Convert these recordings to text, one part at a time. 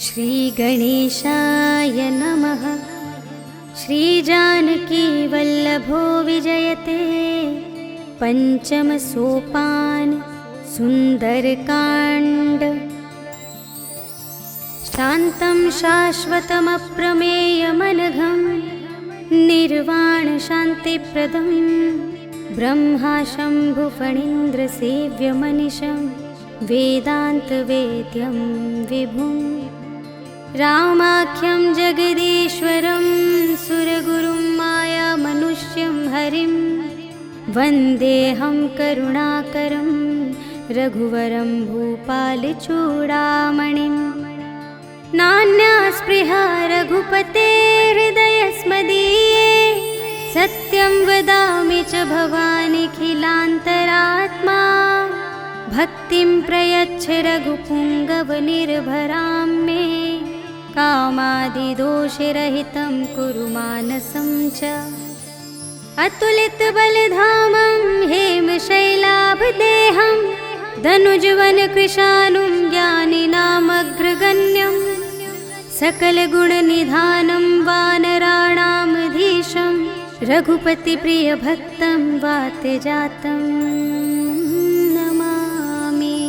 श्रीगणेशाय नमः। श्रीजानकी वल्लभो विजयते पंचम सोपान सुंदरकांड। शान्तं शाश्वतमप्रमेयमनघं निर्वाण शान्तिप्रदं ब्रह्मा शम्भुफणीन्द्रसेव्यमनिशं वेदान्तवेद्यं विभुं रामाख्यं जगदीश्वरं सुरगुरुं मायामनुष्यं हरिं वन्देऽहं करुणाकरं रघुवरं भूपालचूडामणिं। नान्या स्पृहा रघुपते हृदयस्मदीये सत्यं वदामि च भवानिखिलान्तरात्मा। भक्तिं प्रयच्छ रघुपुङ्गवनिर्भरां मे कामादिदोषरहितं कुरु मानसं च। अतुलितबलधामं हेमशैलाभदेहं धनुजवनकृशानुं ज्ञानिनामग्रगण्यं सकलगुणनिधानं वानराणामधीशं रघुपतिप्रियभक्तं वातजातं नमामि।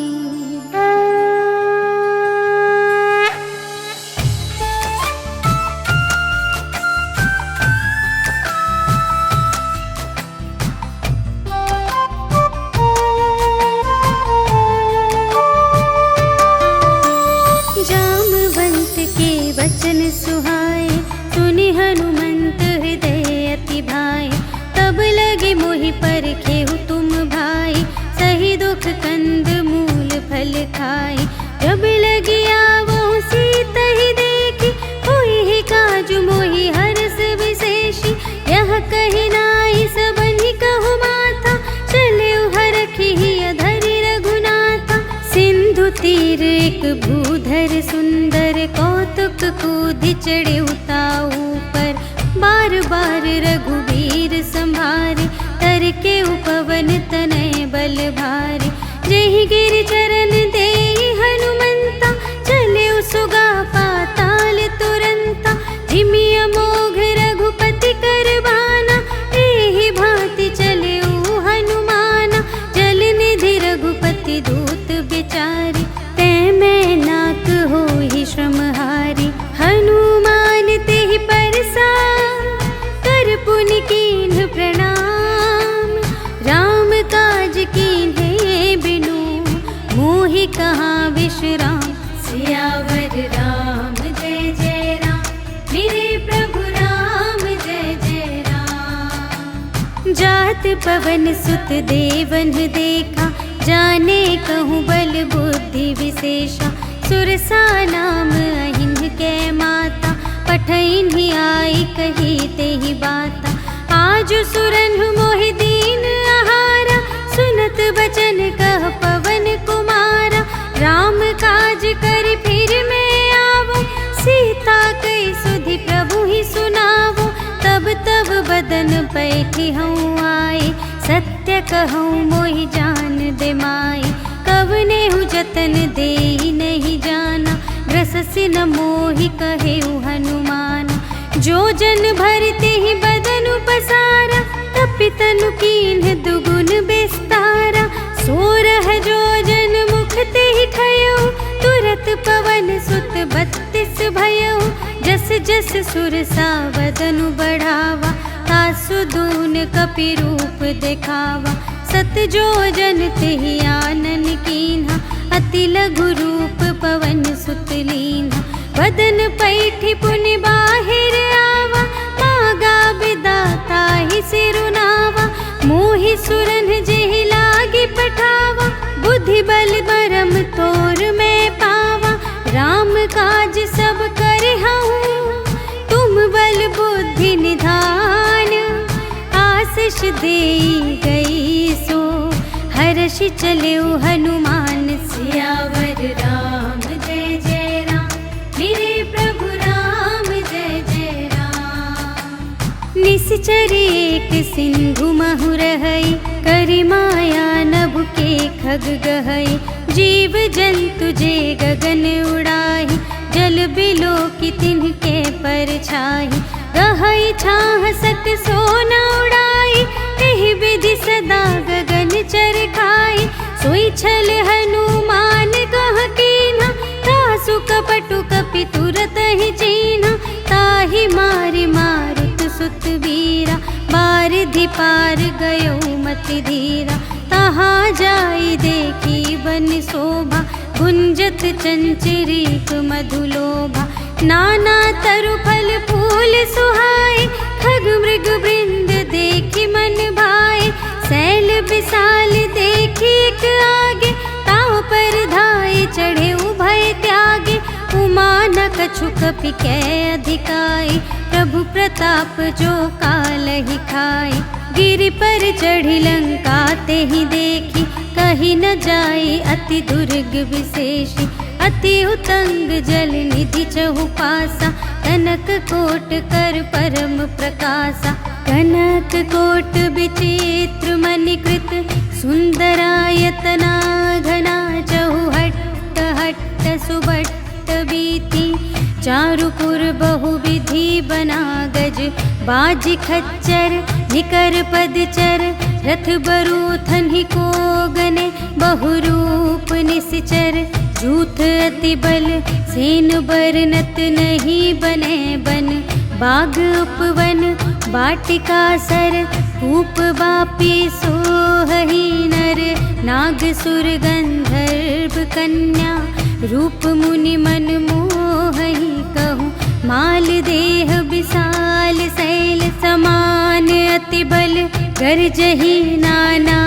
जामवंत के वचन सुहाए सुनि हनुमंत हृदय अति भाए। तब लगे मोहि परखेहु तुम भाई सही दुख कंद मूल फल खाए। जब लगी आवो सीता ही देखी होई ही काजु मोहि हरस विशेषी। यह कही नाई सबनि कहु माथा चले हरखी अधरि रघुनाथा। सिंधु तीर एक भूधर सुंदर कौतुक कूदि चढ़े उताऊ पर। बार बार रघुबीर संभारे तर के उपवन तनय बल भारे। जहि गिर चरण देहि हनुमंता चले सुगा पाताल तुरंता। जिमि अमोघ रघुपति कर बाना एहि भांति चले हनुमाना। जल निधि रघुपति दूत बिचारी तै मैं नाक होहि श्रमहारी। हनुमान तेहि परसा कर पुनि कीन्ह प्रणाम। राम काज कीन्हे बिनु मोहि कहाँ विश्राम। सियावर राम जय जय राम मेरे प्रभु राम जय जय राम। जात पवन सुत देवन देखा जाने कहूँ बल बुद्धि विशेषा। सुरसा नाम अहिन्ह के माता पठैन्हि आई कही तेहि बाता। आजु सुरन्हु मोहि दीन आहारा सुनत बचन कह पवन कुमारा। राम काज कर फिर मैं आवो सीता कई सुधि प्रभु ही सुनावो। तब तब बदन पैठी हूँ आए सत्य कहूँ मोहि जान दे माई। कवने हूँ जतन देहि नहीं जाना ग्रससि न मोहि कहेउ हनुमान। जो जन भरते ही बदन पसारा तपि तनु कीन्ह दुगुन बिस्तारा। सोरह जो जन मुख ते ही ठयो तुरत पवन सुत 32 भयो। जस जस सुरसा बदनु बढ़ावा तासु दून कपि रूप देखावा। सत जो जन तेहि आनन कीन्हा अति लघु रूप पवन सुत लीन्हा। बदन पैठी पुनि बाहिर आवा मागा बिदाता ही सिरुनावा। मोहि सुरन जेहि लागी पठावा बुद्धि बल बरम तोर में पावा। राम काज सब करहूँ तुम बल बुद्धि निधान। आशीष देई गई सो हर्षि चलेउ हनुमान। सियावर राम जय जय राम मेरे प्रभु राम जय जय राम। निश्चर एक सिंधु महु रहई करि माया नभ के खग गहई। जीव जंतु जे गगन उड़ाई जल थल बिलो की तिनके पर छाई, गहई छाह सक सोना उड़ाई, एहि विधि सदा गगन चर खाई। सोई छल हनुमान कह कीन्हा, तासु कपटु कपि तुरत ही चीन्हा। ताहि मारि मारुत सुत वीरा, बारिधि पार गयो मति धीरा। तहाँ जाई देखी वन शोभा, गुंजत चंचरीक मधुलोभा। नाना तरु फल फूल सुहाए, खग मृग वृंद देखी मन भाए। सैल विशाल देखी एक आगे, ताव पर धाये चढ़े उभय त्यागे। उमा न कछु कपि कै अधिकाई, प्रभु प्रताप जो कालहि खाई। गिरि पर चढ़ी लंका तेहि देखी, कही न जाई अति दुर्ग विशेषी। अति उतंग जल निधि चहु पासा, कनक कोट कर परम प्रकाशा। कनक कोट विचित्र मणिकृत, सुंदरायतना घना। चहु हट्ट हट्ट सुबट्ट बीती, चारुपुर बहुविधि बना गज। बाजी खच्चर निकर पदचर, रथ बरूथन ही को गने। बहुरूप निश्चर जूथ अति बल, सेन बरनत नहीं बने बन। बाग उपवन बाटिका सर, कूप बापी सोहहि नर। नाग सुर गंधर्व कन्या, रूप मुनि मन मोहहि कहूँ। माल देह विशाल शैल समान, अति बल गरजहि नाना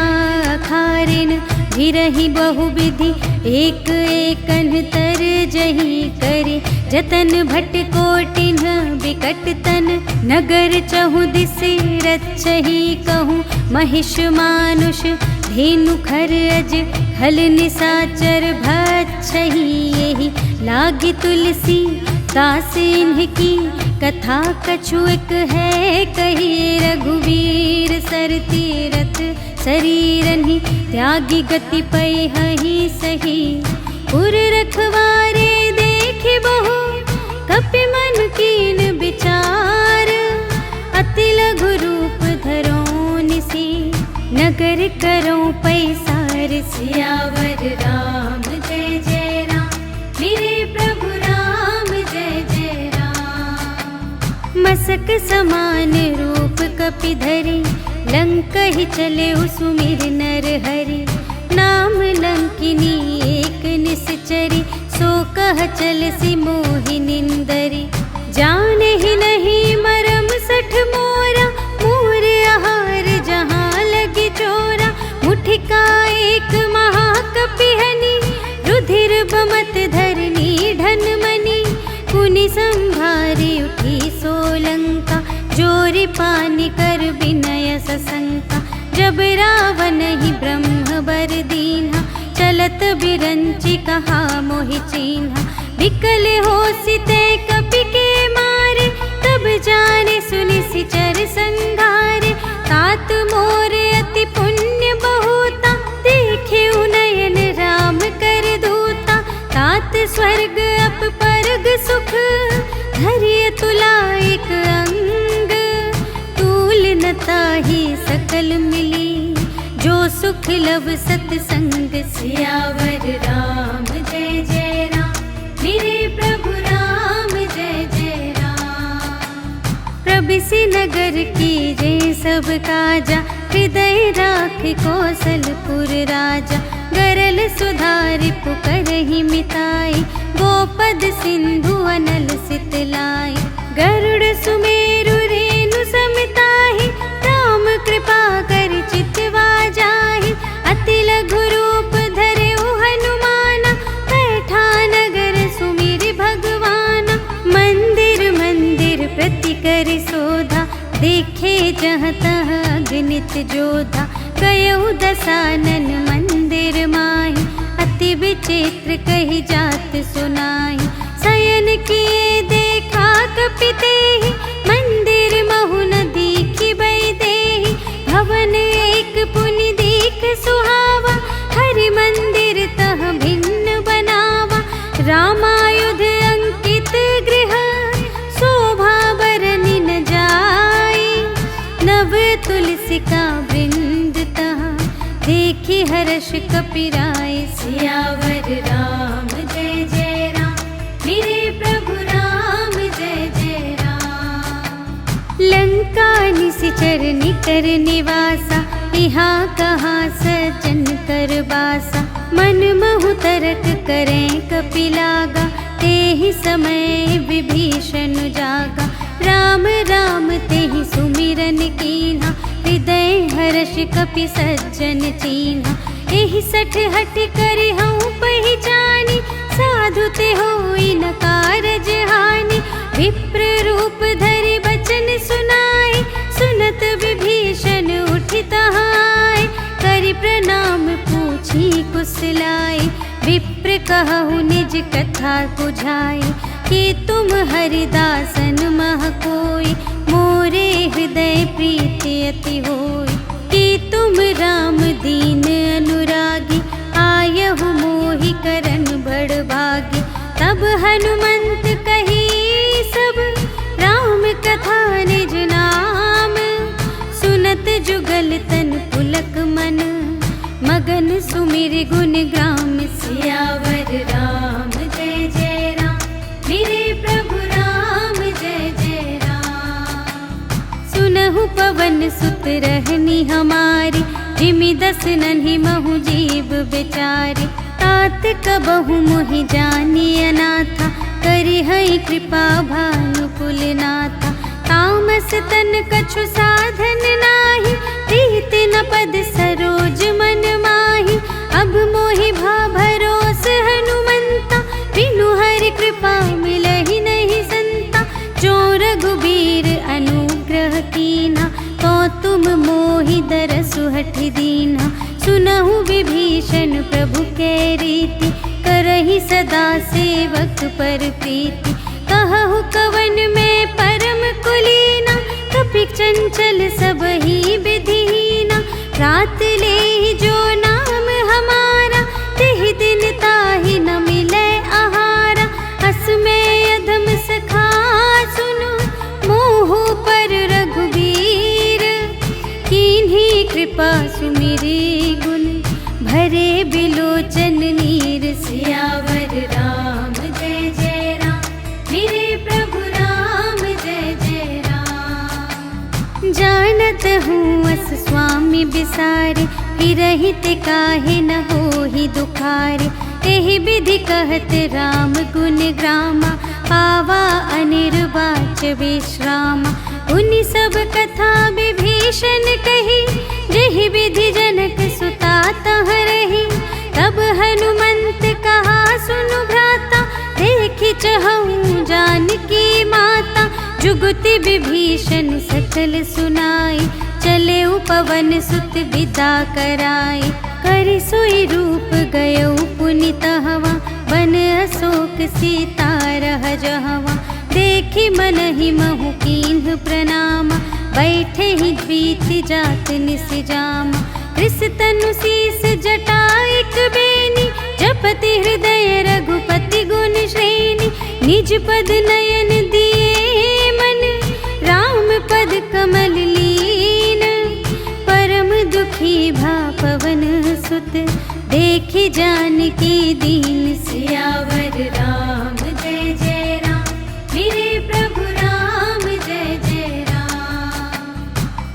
अखारिन। गिरहि बहुविधि एक एकन तरजहि करि, जतन भट कोटिन बिकट तन। नगर चहु दिस रक्षहि कहूँ, महिष मानुष धेनु खर अज। हल निसाचर भक्षहि एहि, लागी तुलसी दास इन्हकी। कथा कछु एक है कही, रघुवीर सर तीरथ शरीरहि। त्यागी गति पै हहि सही, पुर रखवारे देखि बहु। कपि मन कीन विचार, अति लघु रूप धरो निसी। नगर करो पैसार, सियावर राम जय जय राम। मेरे प्रभु राम जय जय राम। मसक समान रूप कपि धरि, लंक ही चले सुमिर नर हरि। नाम लंकिनी एक निश्चरी, सो कह चल सी मोहि निंदरी। जाने ही नहीं मरम सठ मोरा, मोर आहार जहाँ लगी चोरा। मुठिका एक महाकपिहनि, रुधिर बमत धरनी ढन मनी। कुनि संभारी उठी सोलंका, जोरि पानी कर विनय सशंका। जब रावण ही ब्रह्म बर दीन्हा, चलत बिरंचि कहा मोहि चीन्हा। विकल होसि ते कपि के मारे, तब जाने सुनि सिचर संघारे। तात मोर अति पुण्य बहुता, देखे नयन राम कर दूता। तात स्वर्ग अप परग सुख, धरिय तुला एक अंग। तूल न ताहि सकल मिली, जो सुख लव सतसंग। सियावर राम जय जय राम, मेरे प्रभु राम जय जय राम। प्रबिसि नगर कीजे सब काजा, हृदय राख कौशलपुर राजा। गरल सुधारि पुकारहि मिताई, गोपद सिंधु अनल सितलाई। गरुड़ सुमेरु रेणु समिताहि, राम कृपा कर चितवा जाहि। अति लघु रूप धरे हनुमाना, बैठा नगर सुमिर भगवाना। मंदिर मंदिर प्रति कर शोधा, देखे जहाँ तहाँ अगणित जोधा। गयउ दसानन मंदिर माहि, अति विचित्र कही जात सुनाई। शयन किए देखा कपि तेहि, मंदिर महु न दीखि बैदेहि। भवन एक पुनि दीख सुहावा, हरि मंदिर तह भिन्न बनावा। रामायुध अंकित देखी हर्ष कपिराए। सियावर राम जय जय राम, मेरे प्रभु राम जय जय राम। लंका निशिचर निकर निवासा, यहाँ कहाँ सज्जन कर बासा। मन महु तरक करें कपिलागा, तेहि समय विभीषण जागा। राम राम तेहि सुमिरन कीन्हा, हृदय हर्ष कपि सज्जन चीन्हा। एहि सठ हठ करि हऊँ पहिचानी, साधु ते होई न कारज हानि। विप्र रूप धरि बचन सुनाए, सुनत विभीषण उठि तहाय। करि प्रणाम पूछी कुशलाए, विप्र कहु निज कथा बुझाए। कि तुम हरिदासन मह कोई, मोरे हृदय प्रीति अति होई। कि तुम राम दीन अनुरागी, आयहु मोहि करन बड़ भागी। तब हनुमंत कही सब, राम कथा निज नाम। सुनत जुगल तन पुलक मन, मगन सुमिर गुण ग्राम। सियावर राम जय जय राम, मेरे प्रभु राम जय जय राम। सुनहु पवन सुत रहनी हमारी, जिमि दस नन्हि महु जीव बेचारी। तात कबहु मोहि जानी अनाथा, करि हई कृपा भानुकुल नाथा। तामस तन कछु साधन नाही, प्रीति न पद सरोज मन माही। अब मोहि भा भरोस हनुमंता, बिनु हरि कृपा मिलहि नहीं संता। जो रघुबीर अनुग्रह कीन्हा, तो तुम मोहि दरसु हठ दीन्हा। सुनहु विभीषण प्रभु के रीति, करहि सदा सेवक पर प्रीति। कहु कवन में परम कुलीना, कपि चंचल सबहि विधिहीना। रात लेहि जो नाम हमारा, तेहि दिन ताहि न मिलै आहारा। अस में अधम सखा सुनु, मोहु पर रघुबीर। कीन्ही कृपा सुमिरि गुण, भरे बिलोचन नीर। सियावर राम जय जय राम, मेरे प्रभु राम जय जय राम। जानत हूँ अस स्वामी बिसारे, फिरहित काहे न होहि दुखारे। एहि विधि कहत राम गुण ग्रामा, पावा अनिर्वाच विश्रामा। उनि सब कथा विभीषण कही, जेहि विधि जनक सुता तह रही। तब हनुमंत कहा सुनु भ्राता, देखि चहऊँ जानकी माता। जुगति विभीषण सकल सुनाई, चले पवन सुत विदा कराई। करि सोई रूप गयौ पुनि तहवा, बन अशोक सीता रह जहवा। देखि मनहि महु कीन्ह प्रणामा, बैठे ही बीति जात निस जामा। कृस तनु शीस जटाइक बेनी, जपति हृदय रघुपति गुण श्रेणी। निज पद नयन दिए मन, राम पद कमल लीन। परम दुखी भा पवन सुत, देखि जानकी दीन। सियावर राम जय जय राम, मेरे प्रभु राम जय जय राम।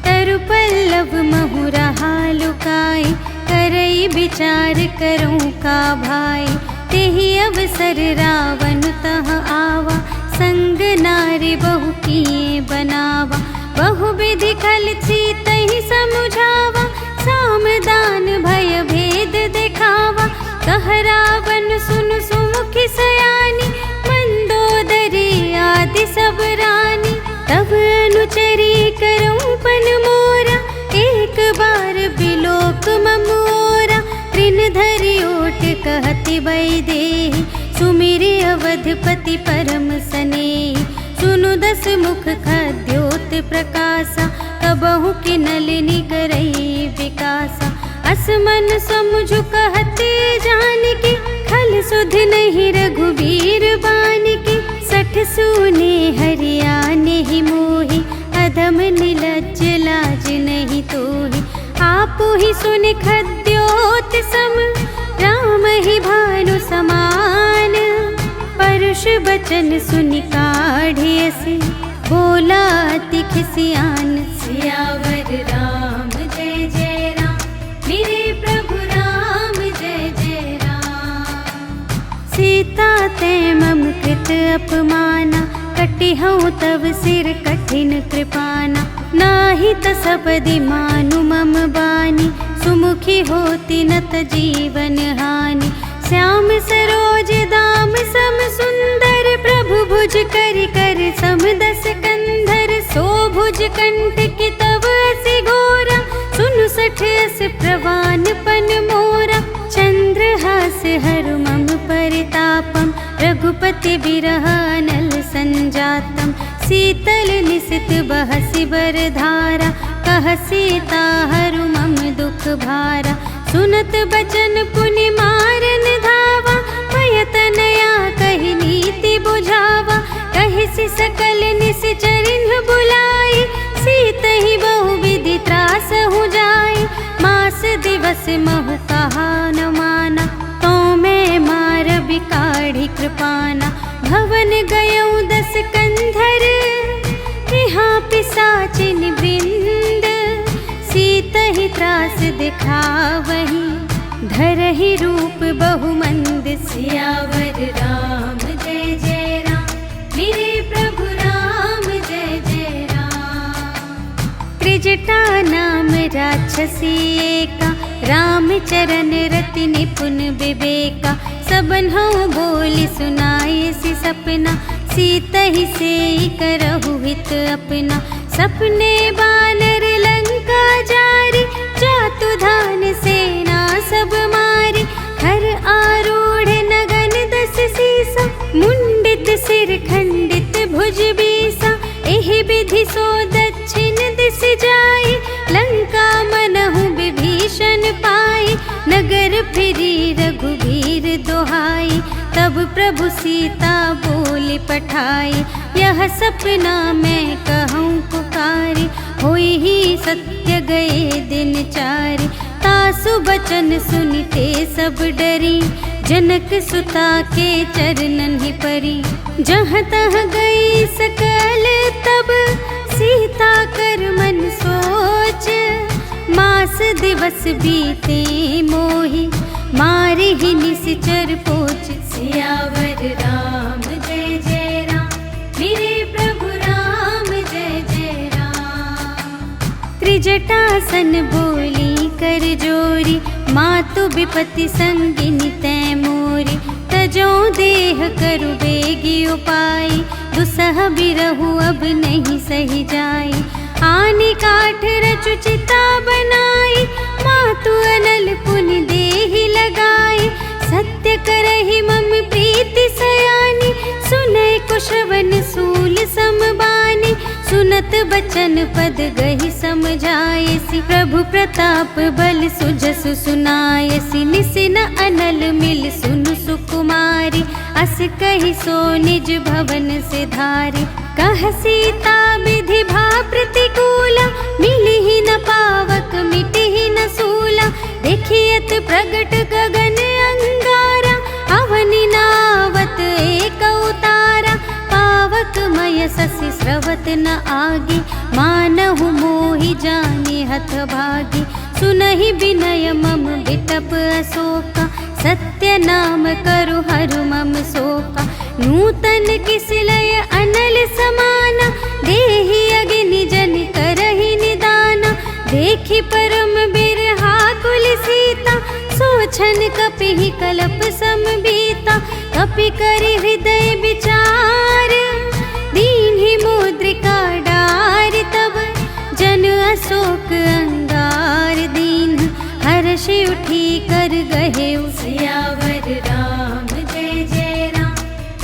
तरु पल्लव महु रहा लुकाई, करई विचार करऊँ का भाई। तेहि अवसर रावण तह आवा, संग नारी बहु किए बनावा। बहु विधि खल सीतहि समुझावा, सामदान भय भेद दिखावा। कह रावण सुन सुमुखि सयानी, मंदोदरी आदि सब रानी। तब अनुचरी करऊँ पन मोरा, एक बार बिलोक ममोरा। तृण धरि ओट कहति वैदेही, सुमिरि अवधपति परम स्नेही। सुनु दस मुख खद्योत प्रकाशा, कबहु कि नलिनी करई विकासा। असमन समुझु कहते जानकी, खल सुध नहीं रघुबीर बानिकी। सठ सूने हरियाने ही मोहि, अधम निलज्ज लाज नहीं तोहि। आपु ही सुन खद्यो बचन सुनि काढ़ी असी, बोला अति खिसियान। सियावर राम जय जय राम, मेरे प्रभु राम जय जय राम। सीता ते मम कृत अपमाना, कटिहउँ तव सिर कठिन कृपाना। नाही त सपदि मानु मम बानी, सुमुखी होती न त जीवन हानि। श्याम सरोज दाम सम सुंदर, प्रभु भुज करि कर सम दस कंधर। सो भुज कंठ की तव असि घोरा, सुनु सठ अस प्रवान पन मोरा। चंद्रहास हरु मम परितापम, रघुपति बिरह अनल संजातम। शीतल निसित बहसि बरधारा, कह सीता हरु मम दुख भारा। सुनत बचन पुनि मारन धावा, भय तनया कहि नीति बुझावा। कहिसि सकल निश्चरिन्ह बुलाई, सीतहि बहु विधि त्रासहु जाई। मास दिवस महु कहा न माना, तो मैं मारबि काढ़ी कृपाना। भवन गयउँ दस कंधर, यहाँ पिशाचिन वृंद। सीतहि त्रास दिखावही, धरहि रूप बहुमंद। सियावर राम जय जय राम, मेरे प्रभु राम जय जय राम। त्रिजटा नाम राक्षसी एका, राम चरण रति निपुण विवेका। सबन्हु बोली सुनाए सि सपना, सीतहि सेई करहु हित अपना। सपने बानर लंका जारी, जातु धान सेना सब मारी। हर आरूढ़ नगन दस सीसा, मुंडित सिर खंडित भुज बीसा। एहि विधि सो दक्षिण दिस जाई, लंका मनहु विभीषण पाई। नगर फिरी रघुबीर दोहाई, तब प्रभु सीता बोली पठाई। यह सपना मैं कहूँ पुकारी, होई ही सत्य गए दिन चारि। तासु बचन सुनिते सब डरी, जनक सुता के चरणन ही परी। जहाँ तहाँ गई सकल तब, सीता कर मन सोच। मास दिवस बीते मोहि, मारि ही निशिचर पोच। सियावर राम जय जय राम, मेरे प्रभु राम जय जय राम। त्रिजटासन बोली कर जोरी, मातु विपति संगिनी तै मोरी। तजो देह करु बेगी उपाई, दुसह बिरहु अब नहीं सही जाई। आनी काठ रचु चिता बनाई, मातु अनल पुनि देहि लगाई। सत्य करहि मम प्रीति सयानी, सुनय कुशवन सूल समबानी। सुनत बचन पद गहि समझायसि, प्रभु प्रताप बल सुजसु सुनायसि। निसिन अनल मिल सुनु सुकुमारी, अस कहि सो निज भवन से धारी। कह सीता विधि भा प्रतिकूला, मिलिहि न पावक मिटिहि न सूला। देखियत प्रगट गगन अंगारा, अवनि नावत एक उतारा। पावक मय शशि स्रवत न आगे, मानहु मोहि जानि हथ भागी। सुनहि विनय मम विटप अशोका, सत्य नाम करु हरु मम शोका। नूतन किसिलय अनल समाना, देहि अग्नि जन करहि निदाना। देखि परम बिरहा कुल सीता, सोचन कपिहि कलप समबीता। कपि करि हृदय विचार, दीन्हि मुद्रिका डारि। तब जन अशोक अंगार दीन, हर्षि उठी कर गहेउ। सियावर राम जय जय राम,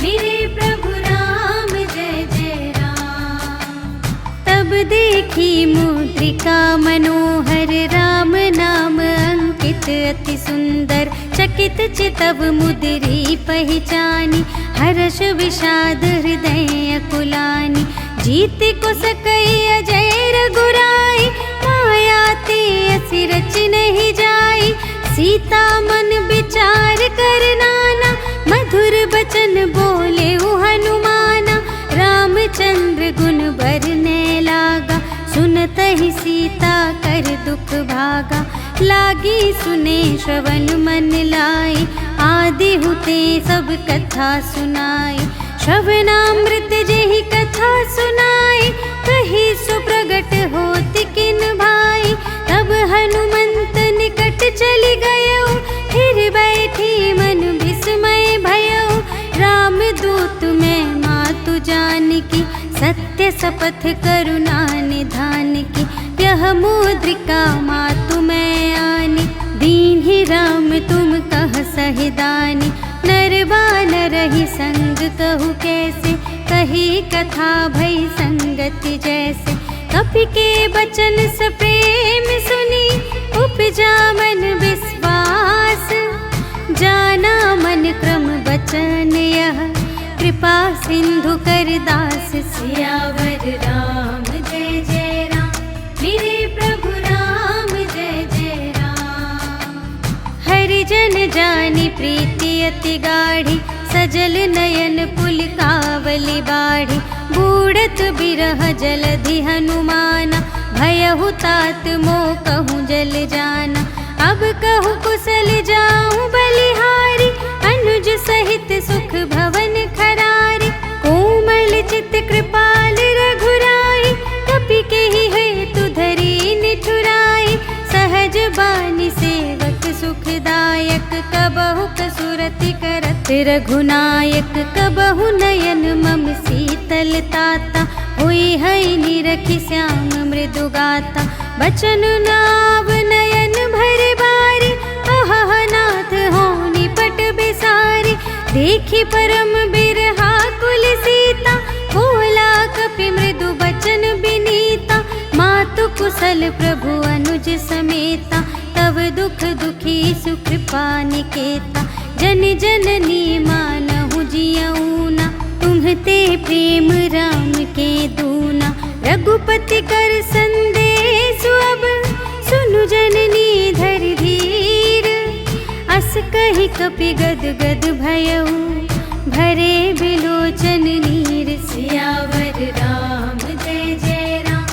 मेरे प्रभु राम जय जय राम। तब देखी मुद्रिका मनोहर, राम नाम अंकित अति सुंदर। चकित चितव मुद्री पहचानी, हर्ष विषाद हृदय अकुलानी। जीत को सकई अजय रघुराई, माया ते असि रच नहीं जाई। सीता मन विचार कर नाना, मधुर बचन बोले हनुमाना। रामचंद्र गुण बरने लागा, सुनत ही सीता कर दुख भागा। लागी सुने श्रवण मन लाई, आदि हुते सब कथा सुनाई। श्रवणामृत जेहि कथा सुनाई, कही सुप्रगट होत किन भाई। तब हनुमंत निकट चली गयो, फिर बैठी मन विस्मय भयो। राम दूत मैं मातु जानकी, सत्य शपथ करुणा निधान की। यह मुद्रिका मातु मैं आनी, दीन्हि राम तुम कह सहिदानी। नरवानर ही संग कहु कैसे, कही कथा भई संगति जैसे। कपि के बचन सप्रेम सुनी, उपजा मन विश्वास। जाना मन क्रम बचन यह, कृपा सिंधु कर दास। सियावर राम जय जय राम, मेरे प्रभु राम जय जय राम। हरि जन जानी प्रीति अति गाढ़ी, सजल नयन पुलकावली बाढ़ी। बूढ़त बिरह जलधि हनुमाना, भयहु तात मोह कहूँ जल जाना। अब कहूँ कुशल जाऊँ बलिहारी, अनुज सहित सुख भवन खरारी। कोमल चित कृपाल रघुराई, कपि केहि हेतु धरी निठुराई। सहज बानी सेवक सुखदायक, कबहु कसुरति करत रघुनायक। कबहु नयन मम शीतल ताता, हुई है निरखि श्याम मृदु गाता। बचन नाव नयन भर बारी, अहह नाथ होनी पट बिसारी। देखी परम बिरहा कुल सीता, बोला कपि मृदु बचन बिनीता। मातु कुशल प्रभु अनुज समेता, तव दुख दुखी सुकृपा निकेता। जन जननी मानहु जियऊना, तुम्हते प्रेम राम के दूना। रघुपति कर संदेश अब, सुनु जननी धर धीर। अस कहि कपि गद गद भयऊ, भरे बिलोचन नीर। सियावर राम जय जय राम,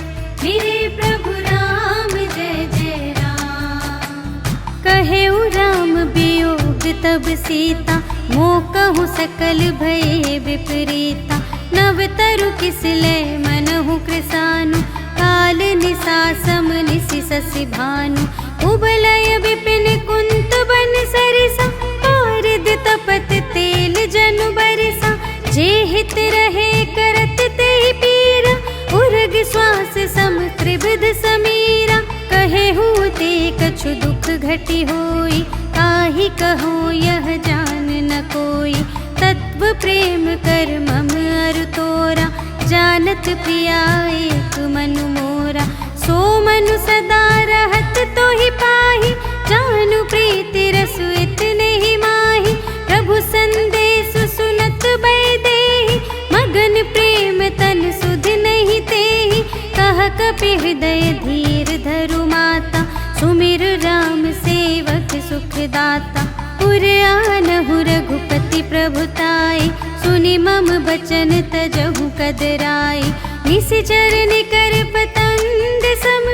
मेरे प्रभु राम जय जय राम। कहेउ राम वियोग तब सीता, मोह कहूँ सकल भये विपरीता। नव तरु किसले मनहु कृसानु, काल निसा सम निसि शशि भानु। उबलय विपिन कुंत बन सरिसा, पारद तपत तेल जनु बरसा। जे हित रहे करत तेहि पीरा, उर्ग श्वास सम त्रिविध समीरा। कहेहु ते कछु दुख घटी होई, काहि कहो यह जान न कोई। तत्व प्रेम कर मम अरु तोरा, जानत प्रिया एक मनु मोरा। सो मनु सदा रहत तोहि पाहि, जानु प्रीति रसु इतने ही माहि। प्रभु संदेश सुनत बैदेहि, मगन प्रेम तन सुध नहीं तेहि। कह कपि हृदय धीर धरु माता, सुमिर राम सेवक सुखदाता। पुर आनहु रघुपति प्रभुताई, सुनि मम बचन तजहु कदराई। निशिचर निकर पतंग सम,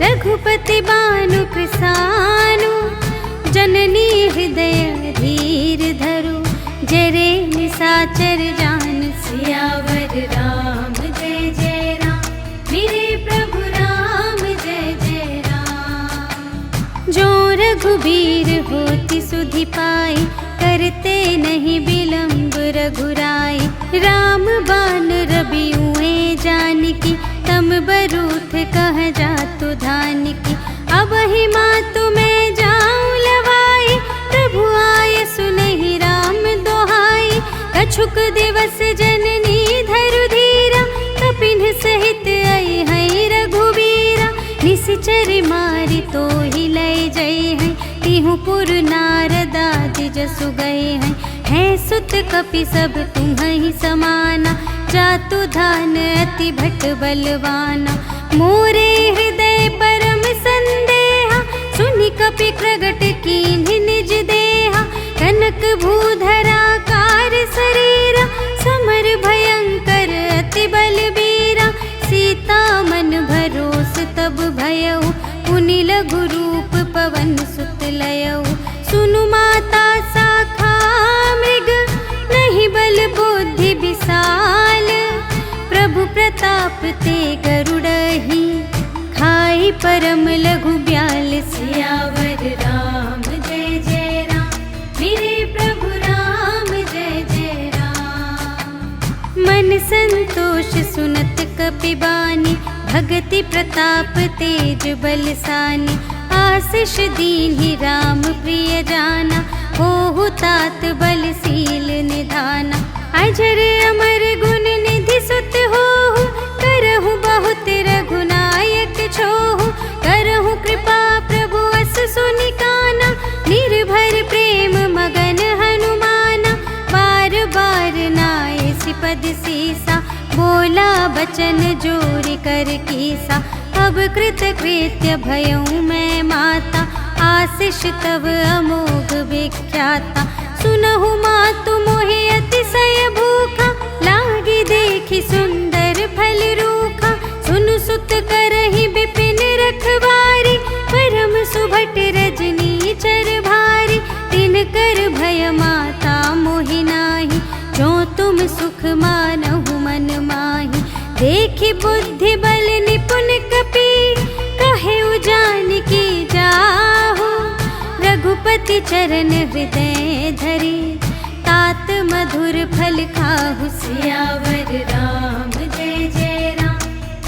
रघुपति बानु कृसानु। जननी हृदय धीर धरु, जरे निसाचर जान। सियावर राम जय जय राम, मेरे प्रभु राम जय जय राम। जो रघुबीर होति सुधि पाई, करते नहीं विलंब रघुराई। राम बान रबियुए जानकी, तम बरूथ कह जातु धानकी। अब ही मातु मैं जाऊं लवाई, प्रभु आय सुनहि राम दोहाई। कछुक दिवस जननी धरु धीरा, कपिन सहित आई है रघुबीरा। निशिचर मारी तो ही लय जय है, तिहु पुर नारदादि जसु गए हैं। है सुत कपि सब तुम्हि समाना, जातु धान अति भट बलवाना। मोरे हृदय परम संदेहा, सुनि कपि प्रगट कीन्हि निज देहा, कनक भूधराकार शरीरा, समर भयंकर अति बलबीरा। सीता मन भरोस तब भयउ, पुनि लघु रूप पवन सुत लयउ। सुनु माता शाखा मृग, नहीं बल बुद्धि विशाल, प्रभु प्रताप ते गरुड़हि, खाई परम लघु ब्याल। सियावर राम जय जय राम, मेरे प्रभु राम जय जय राम। मन संतोष सुनत कपि बानी, भगति प्रताप तेज बलसानी। आशीष दीन्हि राम प्रिय जाना, होहु तात बलशील निधाना। अजर अमर गुण निधि सुत होहु, करहु बहुत रघुनायक छोहु। करहु कृपा प्रभु अस सुनि काना, निर्भर प्रेम मगन हनुमाना। बार बार नाय सिपद सीसा, बोला बचन जोरि कर कीसा। अब कृत कृत्य भयउ मैं माता, आशीष तव अमोघ विख्याता। सुनहु मातु मोहि अतिशय भूखा, लागी देखि सुंदर फल रूखा। सुनु सुत करहि विपिन रखवारी, परम सुभट रजनी चर भारी। तिनकर भय माता मोहि नाही, जो तुम सुख मानहु मन माही। देखि बुद्धि बल निपुण कपि, कहेउ जानकी जाहु। रघुपति चरण हृदय धरि, तात मधुर फल खाहु। सियावर राम जय जय राम,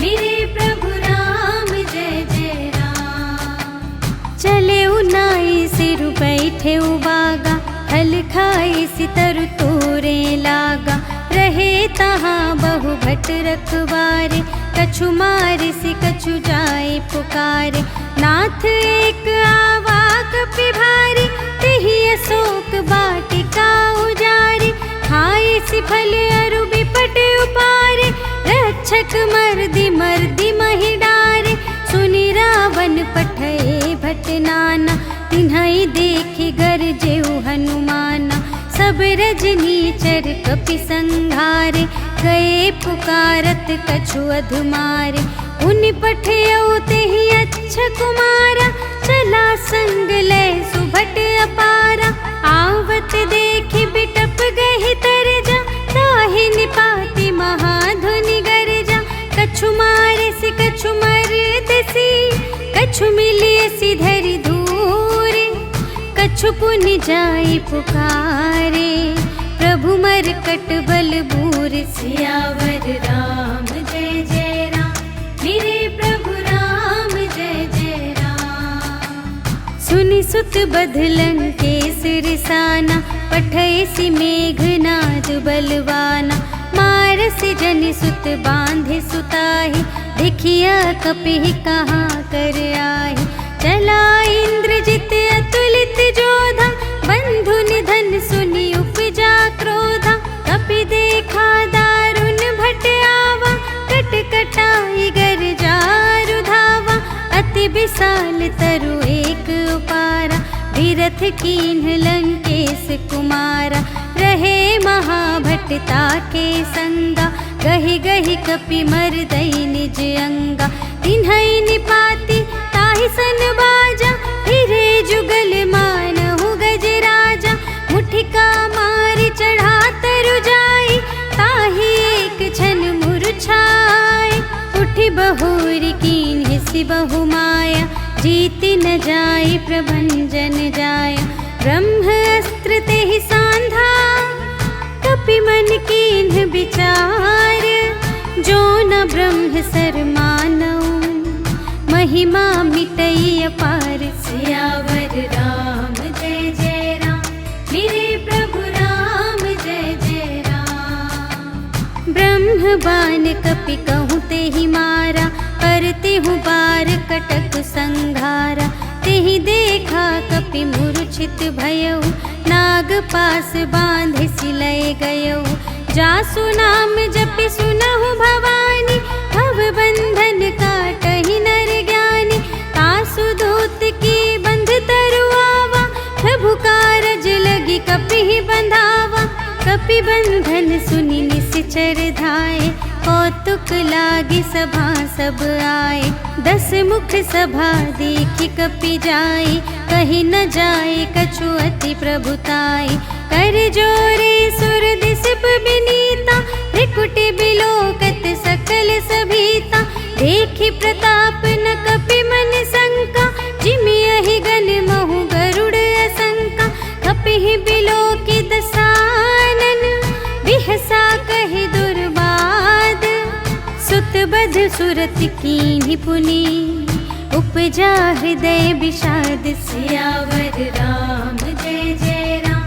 मेरे प्रभु राम जय जय राम। चले नाई सिर बैठे बागा, फल खाए सितर तोरे लागा। रहे तहाँ बहु भट रखवारे, कछु मारे से कछु जाए पुकारे। नाथ एक आवा कपि भारी, तेहि अशोक वाटिका उजारी। खाए सि फल अरु बिपट उपारे, रक्षक मर्दि मर्दि महि डारे। सुनि रावण पठए भट नाना, तिन्हइ देखि गरजेउ हनुमाना। सब रजनीचर कपि संघारे, गए पुकारत कछु अधुमारे। उनि पठयउ तेहि अच्छा कुमारा, चला संग लय सुभट अपारा। आवत देखि बिटप गहि तरजा, ताहि निपाति महाधुनि गरजा। कछु मारे सि कछु मरदसि, कछु मिलियसि धरि धूरे। कछु पुनि जाई पुकारे, प्रभु मरकट बल बूर। सियावर राम जय जय राम, मेरे प्रभु राम जय जय राम। सुनि सुत बध लंकेश रिसाना, पठय सि मेघनाद बलवाना। मारसि जनि सुत बांधे सुताहि, देखिया कपिहि कहाँ कर आहि। चला इंद्रजित अतुलित जोधा, बंधु निधन सुनि उपजा क्रोधा। कपि देखा दारुण भट आवा, कट कटाई गर जारु धावा। अति विशाल तरु एक उपारा, विरथ कीन्ह लंकेश कुमारा। रहे महाभट ताके संगा, गहि गहि कपि मरदई निज अंगा। तिन्हइ निपाति ताहि सन बाजा, फिरे जुगल मानहु गजराजा। मुठिका मारि चढ़ा तरु जाई, ताहि एक क्षण मुरझाई। उठि बहुरि कीन्हि सि बहु माया, जीति न जाई प्रभंजन जाया। ब्रह्म अस्त्र तेहि सांधा, कपि मन कीन्ह विचार। जो न ब्रह्म सर मानऊ, महिमा मिटई अपार। सियावर राम जय जय राम, मेरे प्रभु राम जय जय राम। ब्रह्म बान कपि कहूँ तेहि मारा, पर तेहु बार कटक संघारा। तेहि देखा कपि मूर्छित भयउ, नाग पास बांधे सिलय गयउ। जासु नाम जपि सुनहु भवानी, भव बंधन काटहि नर ज्ञानी। तासु दूत की बंध निश्चर धाये। कौतुक लागी सभा सब आए, 10 मुख सभा देखी कपि जाई। कही न जाए कछु अति प्रभुताई, कर जोरे सुर दिसप बिनीता। त्रिकुटी बिलोकत सकल सभीता, देखी प्रताप न कपि मन शंका। जिमियहि गण महु गरुड़ असंका, कपिहि बिलोकी दसानन। बिहसा कहि दुर्बाद, सुत बध सुरति कीन्हि पुनि। उपजा हृदय विषाद, सियावर राम जय जय राम।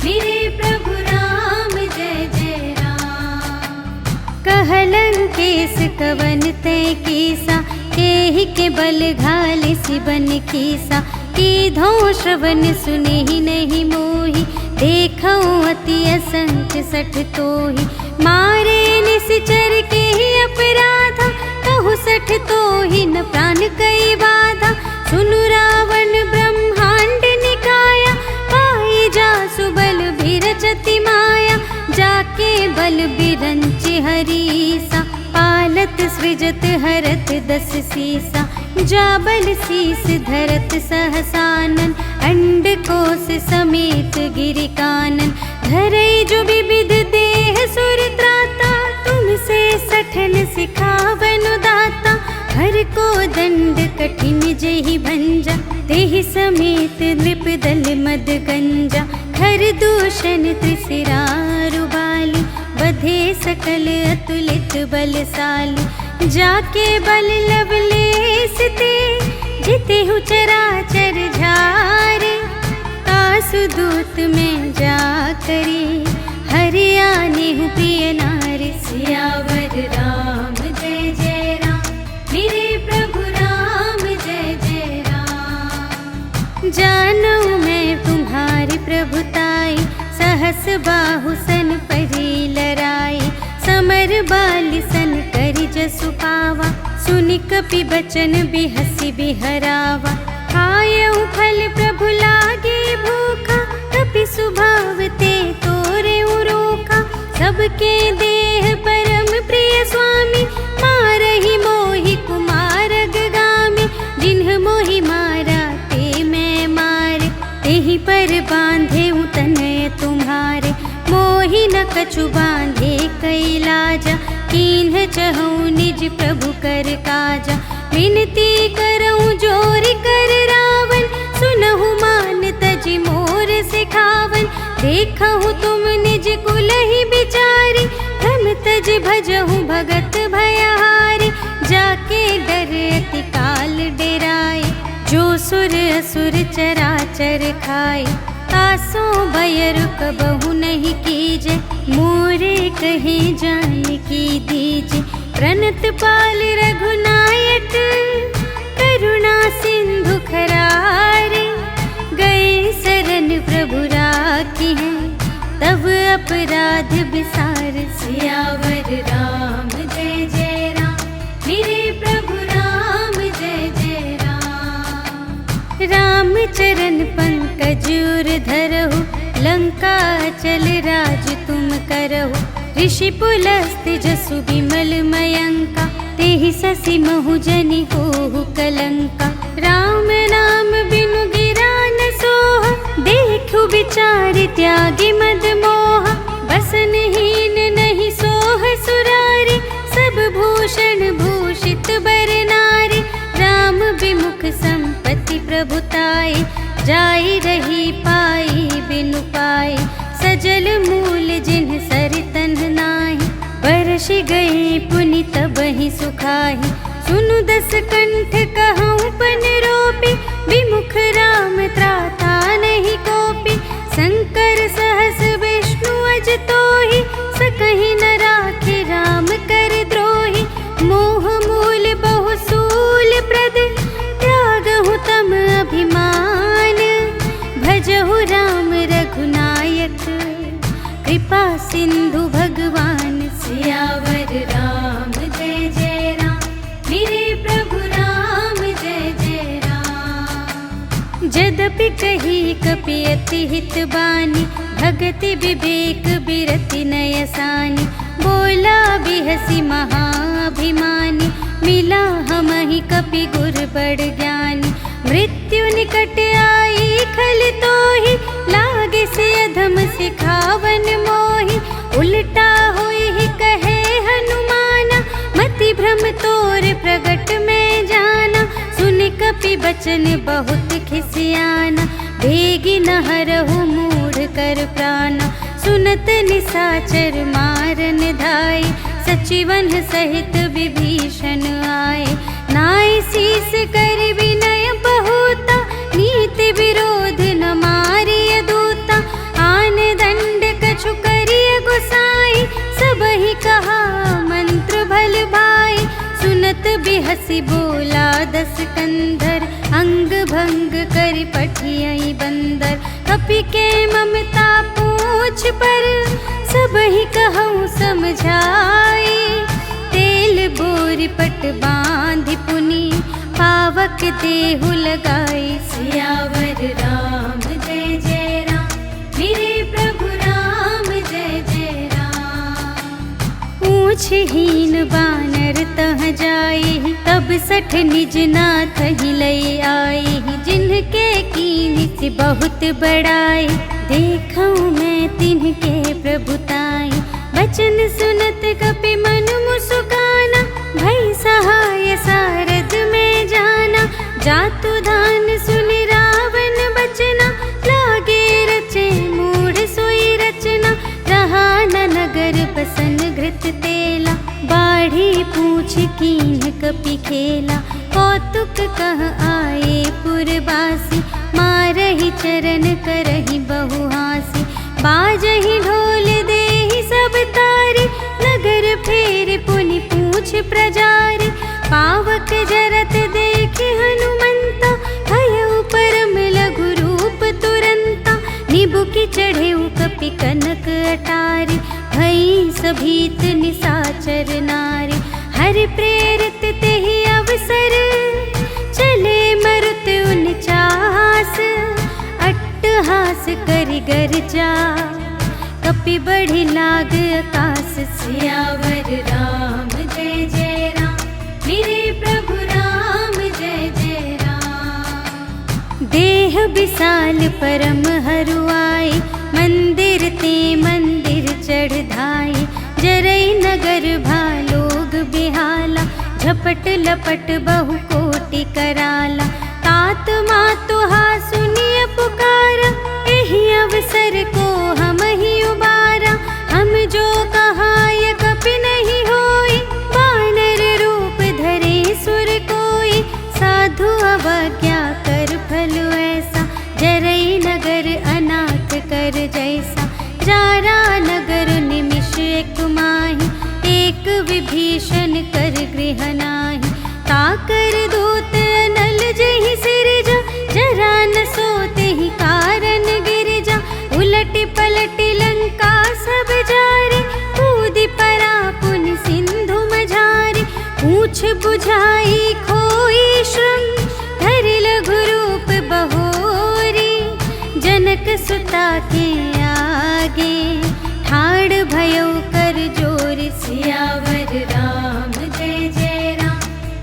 मेरे प्रभु राम जय जय राम। कहलन केस कवन तय कीसा, केहि के बल घाले सिबन कीसा। कीधो श्रवण सुने ही नहीं मोहि, देखऊं अति असंख्य सठ तोहि। मारे निश्चर के ही अपराधा, कहु सठ तोहि न प्राण कई बाधा। सुनु रावण ब्रह्मांड निकाया, पाई जासु बल बिरचति माया। जाके बल बिरंचि हरीसा, पालत सृजत हरत 10 सीसा। जा बल शीस धरत सहसानन, अंड कोश समेत गिरि कानन। धरई जो विविध देह सुर त्राता, तुमसे सठन सिखावनु दाता। हर को दंड कठिन जेहि भंजा, तेहि समेत नृप दल मद गंजा। खर दूषण त्रिशिरारु बाली, बधे सकल अतुलित बलशाली। जाके बल लवलेस ते, जितेहु चराचर झारे। तासु दूत में जा करी, हरियानेहु प्रिय नारी। सियावर राम जय जय राम, मेरे प्रभु राम जय जय राम। जानू मैं तुम्हारी प्रभुताई, सहस बाहु सन परी लराई। समर बाली सन करि जसु पावा, सुनि कपि बचन बिहसि बिहरावा। खायउ फल प्रभु लागे भूखा, कपि स्वभाव ते तोरे रोखा। सबके देह परम प्रिय स्वामी, मारहि मोहि कुमार गामी। जिन्ह मोहि मारा ते मैं मारे, तेहि पर बांधे तनय तुम्हारे। मोहि न कछु बांधे कैलाजा, कीन्ह चहु निज प्रभु कर काजा। विनती करऊं जोरि कर रावण, सुनहु मान तजि मोर सिखावन। देखहु तुम निज कुलहि बिचारी, भ्रम तज भजहु भगत भयहारी। जाके डर अति काल डेराए, जो सुर असुर चराचर खाए। तासो भय रुकबहु नहीं कीजे, मोरे कहे जान की दीजे। प्रणत पाल रघुनायक, करुणा सिंधु खरारे। गए शरण प्रभु राखी है, तब अपराध बिसार। सियावर राम जय जय राम, मेरे प्रभु राम जय जय राम। राम चरण पंकज उर धरहु, लंका चल राज तुम करहु। ऋषि पुलस्त जसु विमल मयंका, तेहि ससि महु जनि होहु कलंका। राम नाम बिनु गिरा न सोहा, देखु विचार त्यागी मद मोहा। बसनहीन नहीं सोह सुरारी, सब भूषण भूषित बर नारी। राम विमुख संपत्ति प्रभुताई, जाई रही पाई बिनु पाई। सजल मूल जिन्ह सरितन नाही, बरस गई पुनि तबहि सुखाहि। सुनु 10 कंठ कहऊँ पन रोपी, विमुख राम त्राता नहीं कोपी। शंकर सहस विष्णु अज तोहि, सकहि न राखे राम कर द्रोही। मोह मूल बहु सूल प्रद, त्यागहु तम अभिमान। भजहु राम रघुनायक, कृपा सिंधु भगवान। सियावर राम जय जय राम, मेरे प्रभु राम जय जय राम। जदपि कही कपि अति हित बानी, भगति विवेक बिरति नयसानी। बोला बिहसी महाभिमानी, मिला हमहि कपि गुर बड़ ज्ञानी। मृत्यु निकट आई खल तोहि, लागे से अधम सिखावन मोहि। उल्टा होई ही कहे हनुमाना, मति भ्रम तोर प्रगट में जाना। सुन कपि बचन बहुत खिसियाना, बेगी न हरहु मूढ़ कर प्राणा। सुनत निसाचर मारन धाय, सचिवन सहित विभीषण आए। नाय शीस कर विनय बहुता, नीति विरोध न मारिय दूता। आन दंड कछु करिय गोसाई, सबहि कहा मंत्र भल भाई। सुनत बिहसी बोला दस कंधर, अंग भंग कर पठियई बंदर। कपि के ममता पूछ पर, सबहि कहूँ समझाई। तेल बोरि पट बांधि पुनि, पावक देहु लगाई। सियावर राम जय जय राम, मेरे प्रभु राम जय जय राम। पूछहीन बानर तह जाई, तब सठ निज नाथ ही लई आई। जिनके कीन्हि बहुत बड़ाई, देखऊँ मैं तिनके प्रभुताई। बचन सुनत कपि मन मुस्काना, भई सहाय सारद में जाना। जातु धान सुन रावण बचना, लागे रचे मूढ़ सोई रचना। रहा न नगर बसन घृत तेला, बाढ़ी पूछ कीन्ह कपि खेला। कौतुक कह आए पुरवासी, मारहि चरण करहि बहुहासी। बाजहि ढोल देहि सब तारी, नगर फेर पुनि पूछ प्रजारी। पावक जरत देखे हनुमंता, भयउ परम लघु रूप तुरंता। निबुकि चढ़ेउ कपि कनक अटारी, भई सभीत निसाचर नारी। हरि प्रेरित तेहि अवसर, चले मरुत उनचास। अट्टहास करि गर्जा, कपि बढ़ि लाग आकाश। सियावर राम जय जय राम, मेरे प्रभु राम जय जय राम। देह विशाल परम हरुआई, मंदिर ते मंदिर चढ़ धाई। जरई नगर भालोग बिहाला, झपट लपट बहु कोटि कराला। तात मातुहा सुनिय पुकारा, एहि अवसर को हम ही उबारा। हम जो कहाय कपि नहीं होई, वानर रूप धरे सुर कोई। साधु अवज्ञा कर फल ऐसा, जरई नगर अनाथ कर जैसा। जारा नगर निमिष एक माही, एक विभीषण कर गृह नाही। ताकर दूत नल जहि सिरजा, जरा न सोते ही कारण गिरजा। उलटि पलटि लंका सब जारी, कूदि परा पुनि सिंधु मझारी। पूछ बुझाई खोई श्रम, धरि लघु रूप बहोरी। जनक सुता के आगे, ठाड़ भयउ कर जोर। सियावर राम जय जय राम,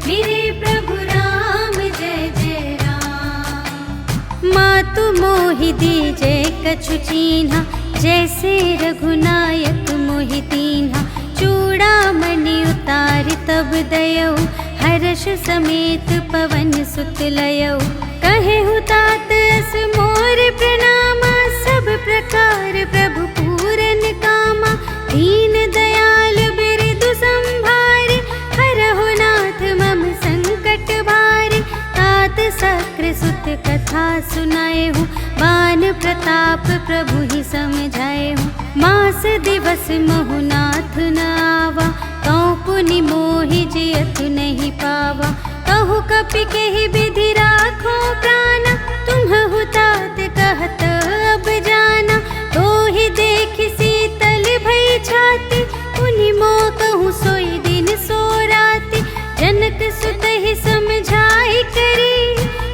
मेरे प्रभु राम जय जय राम। मातु मोहि दीजे कछु चीन्हा, जैसे रघुनायक मोहि दीन्हा। चूड़ामणि उतारि तब दयऊ, हर्ष समेत पवन सुत लयऊ। कहेहु तात अस मोर प्रणामा, सब प्रकार प्रभु पूरन कामा। दीन दयाल बिरदु संभारे, हरहु नाथ मम संकट भारे। तात सक्र सुत कथा सुनाएहु, बान प्रताप प्रभु ही समझाएहु। मास दिवस महु नाथ न आवा, कौ पुनि मोहि जियतु नहीं पावा। कहु कपि केहि विधि राखो प्राणा, तुम्हु तात कहत अब जाना। तोहि देखि शीतल भई छाती, पुनि मोह कहूँ सोई दिन सो राति। जनक सुत ही समझाई करी,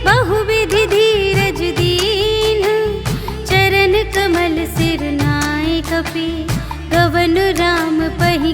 बहुविधि धीरज दीन। चरण कमल सिर नाय कपि, गवन राम पहि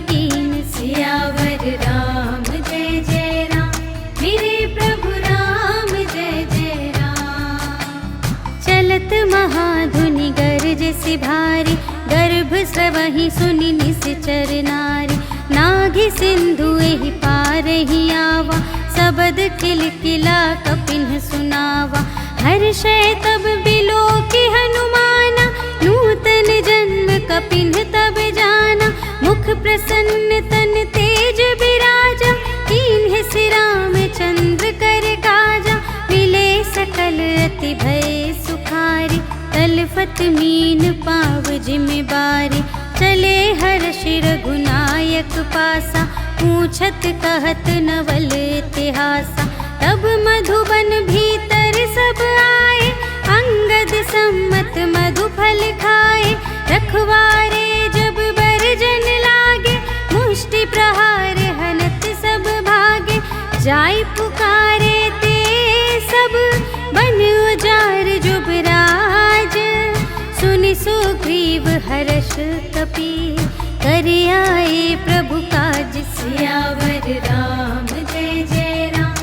अति भारी, गर्भ स्रवहि सुनि निश्चर नारी। नाघि सिंधु एहि पार ही आवा, सबद खिलखिला कपिन सुनावा। हर्षै तब बिलोकि हनुमाना, नूतन जन्म कपिन तब जाना। मुख प्रसन्न तन तेज बिराजा, कीन्हे श्री रामचंद्र कर काजा। मिले सकल अति भय सुखारी, तलफत मीन पाव जिम्मेवारी। चले हर्षि रघुनायक पासा, पूछत कहत नवल इतिहासा। तब मधुबन भीतर सब आए, अंगद सम्मत मधु फल खाए। रखवारे जब बरजन लागे, मुष्टि प्रहार हनत सब भागे। जाय पुकारे ते सब, बन उजार जुबराज। सुनि सुग्रीव हर्ष कपि, कर आए प्रभु काज। सियावर राम जय जय राम,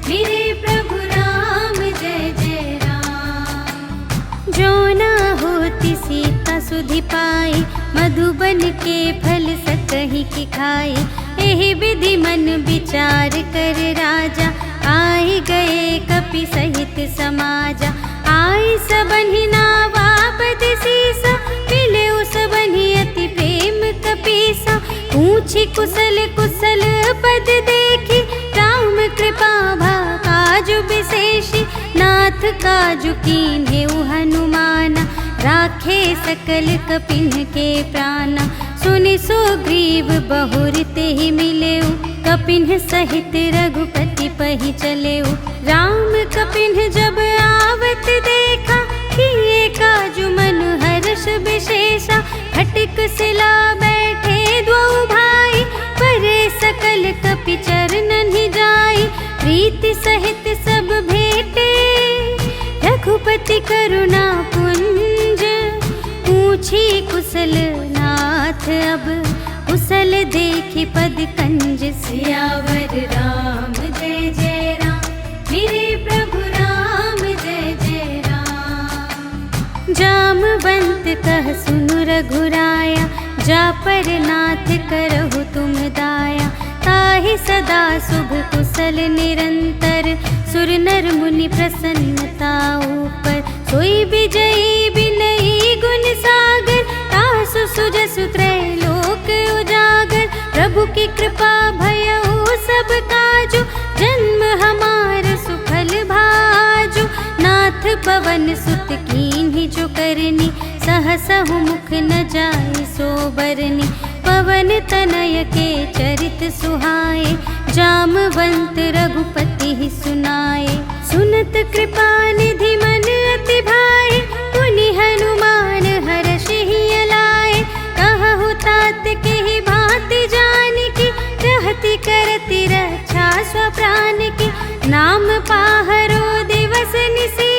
मेरे प्रभु राम जय जय राम। जो न होती सीता सुधि पाई, मधुबन के फल सकहि की खाई। एहि विधि मन विचार कर राजा, आए गए कपि सहित समाजा। आई सबन्हि नावा पद सीसा, मिले सबन्हि अति प्रेम कपीसा। पूछी कुशल कुशल पद देखी, राम कृपा भा काजु विशेषी। नाथ काजु कीन्हेउ हनुमाना, राखे सकल कपिन के प्राणा। सुनि सुग्रीव बहुर तेहि मिलेउ, कपिन सहित रघुपति पहि चलेउ। राम कपिन जब आवत देखा, किए काजु मनु हर्ष विशेषा। फटिक सिला बैठे द्वौ भाई, परे सकल कपि चरणन ही जाई। प्रीति सहित सब भेटे, रघुपति करुणा पुंज। पूछी कुशल नाथ अब, कुशल देखि पद कंज। सियावर राम जय जय राम, मेरे प्रभु राम जय जय राम। जामवंत कह सुनु रघुराया, जा पर नाथ करहु तुम दाया। ताहि सदा शुभ कुशल निरंतर, सुर नर मुनि प्रसन्नता ऊपर। सोई विजयी बिनयी गुण सागर, तासु सुजसु त्रैलोक उजागर। प्रभु की कृपा भयउ सब काजु, जन्म हमार सुफल भाजु। नाथ पवन सुत कीन्हि जो करनी, सहसहु मुख न जाय सो बरनी। पवन तनय के चरित सुहाए, जामवंत रघुपति ही सुनाए। सुनत कृपा निधि मन अति भाए, पुनि हनुमान हर्षि ही लाए। कहु तात के ही भांति जानकी, रहति करति रक्षा स्वप्रान की। नाम पाहरो दिवस निसी,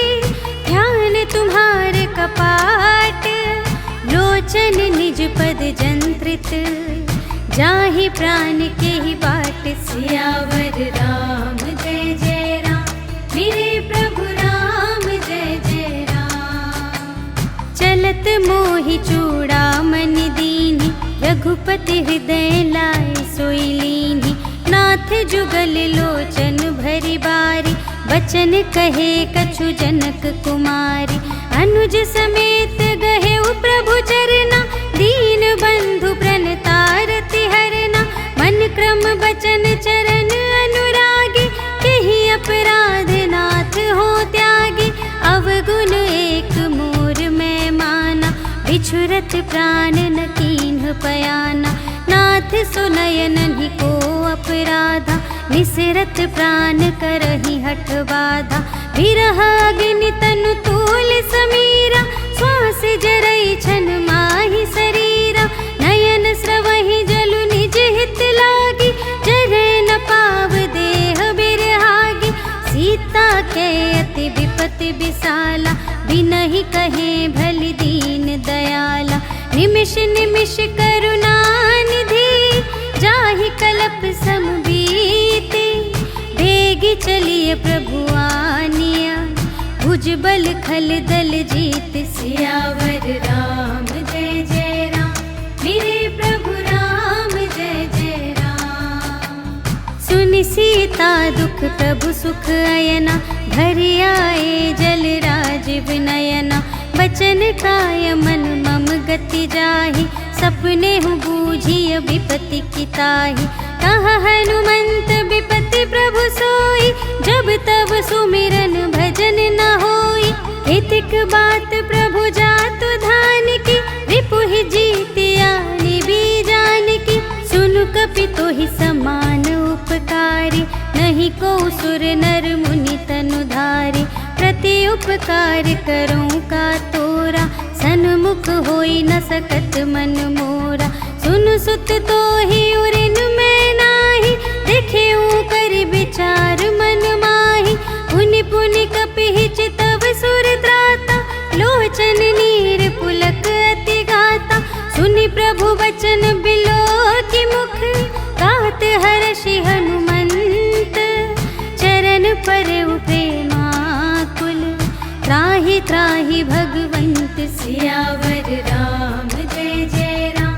ध्यान तुम्हारे कपाट। लोचन निज पद जंत्रित, जाहि प्राण के ही बाट। सियावर राम जय जय राम, मेरे प्रभु राम जय जय राम। चलत मोहि चूड़ामणि दीन्हि, रघुपति हृदय लाए सोई लीन्हि। नाथ जुगल लोचन भरि बारी, बचन कहे कछु जनक कुमारी। अनुज समेत गहेउ प्रभु चरना, दीन बंधु प्रणतारति हरना। मन क्रम बचन चरण अनुरागी, केहि अपराध नाथ हो त्यागी। अवगुण एक मोर मैं माना, बिछुरत प्राण न कीन्ह पयाना। नाथ सुनयनहि को अपराधा, निसरत प्राण करहि हठ बाधा। विरह अग्नि तनु तूल समीरा, श्वास जरई छन माहि शरीरा। नयन स्रवहि जलु निज हित लागी, जरै न पाव देह बिरहागी। सीता के अति विपति विसाला, बिनहि कहे भलि दीन दयाला। निमिष निमिष करुणा निधि, जाहि कलप सम बीति। बेगी चलिए प्रभु आनिया, भुजबल खल दल जीत। सियावर राम जय जय राम, मेरे प्रभु राम जय जय राम। सुनि सीता दुख प्रभु सुख अयना, भरि आए जल राजीव नयना। बचन काय मन मम गति जाहि, सपने हूँ बूझिय विपत्ति की ताहि। कहा हनुमंत विपत्ति प्रभु सोई, जब तब सुमिरन भजन न होई। हितिक बात प्रभु जातु धान की, रिपुहि जीतियानि बीजान की। सुनु कपि तोहि समान उपकारी, नहीं को सुर नर मुनि तनु धारी। प्रति उपकार करूं का तोरा, सन्मुख होई न सकत मन मोरा। सुनु सुत तोहि उरिन मैं नाही, देखे कर विचार मन माही। पुनि पुनि कपि चितव सुर त्राता, लोचन नीर पुलक अति गाता। सुनि प्रभु वचन बिलो की मुख, गात हर्षि हनुमंत। चरण पर प्रेमाकुल, त्राहि त्राहि भगवंत। सियावर राम जय जय राम,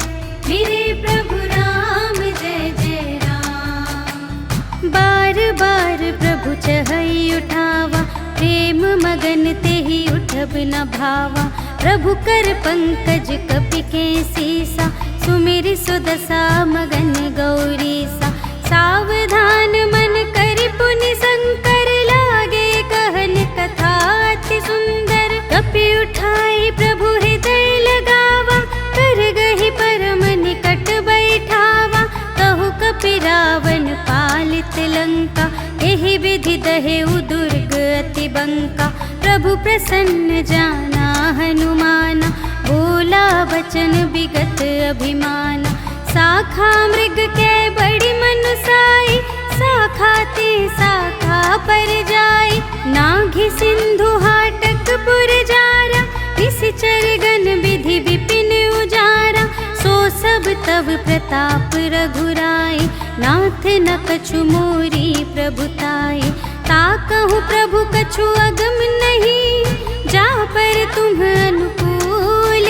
मेरे प्रभु राम जय जय राम। बार बार प्रभु चहई उठावा, प्रेम मगन तेहि उठब न भावा। प्रभु कर पंकज कपि के सीसा, सुमिरि सुदशा मगन गौरीसा। सावधान मन करि पुनि शंकर, लागे कहन कथा अति सुंदर। कपि उठाई प्रभु हृदय लगावा, कर गहि परम निकट बैठावा। कहु कपि रावण पालित लंका, एहि विधि दहेउ दुर्ग अति बंका। प्रभु प्रसन्न जाना हनुमाना, बोला वचन विगत अभिमाना। शाखा मृग के बड़ी मनुसाई, शाखा ते शाखा पर जाई। नाघि सिंधु हाटक पुर जारा, निश्चर गण विधि विपिन उजारा। सो सब तब प्रताप रघुराई, नाथ न कछु मोरी प्रभुताई। ताकहु प्रभु कछु अगम नहीं, जा पर तुम अनुकूल।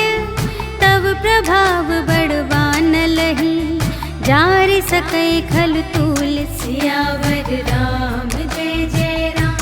तब प्रभाव बड़वान लही, जार सकै खल तूल। सियावर राम जय जय राम,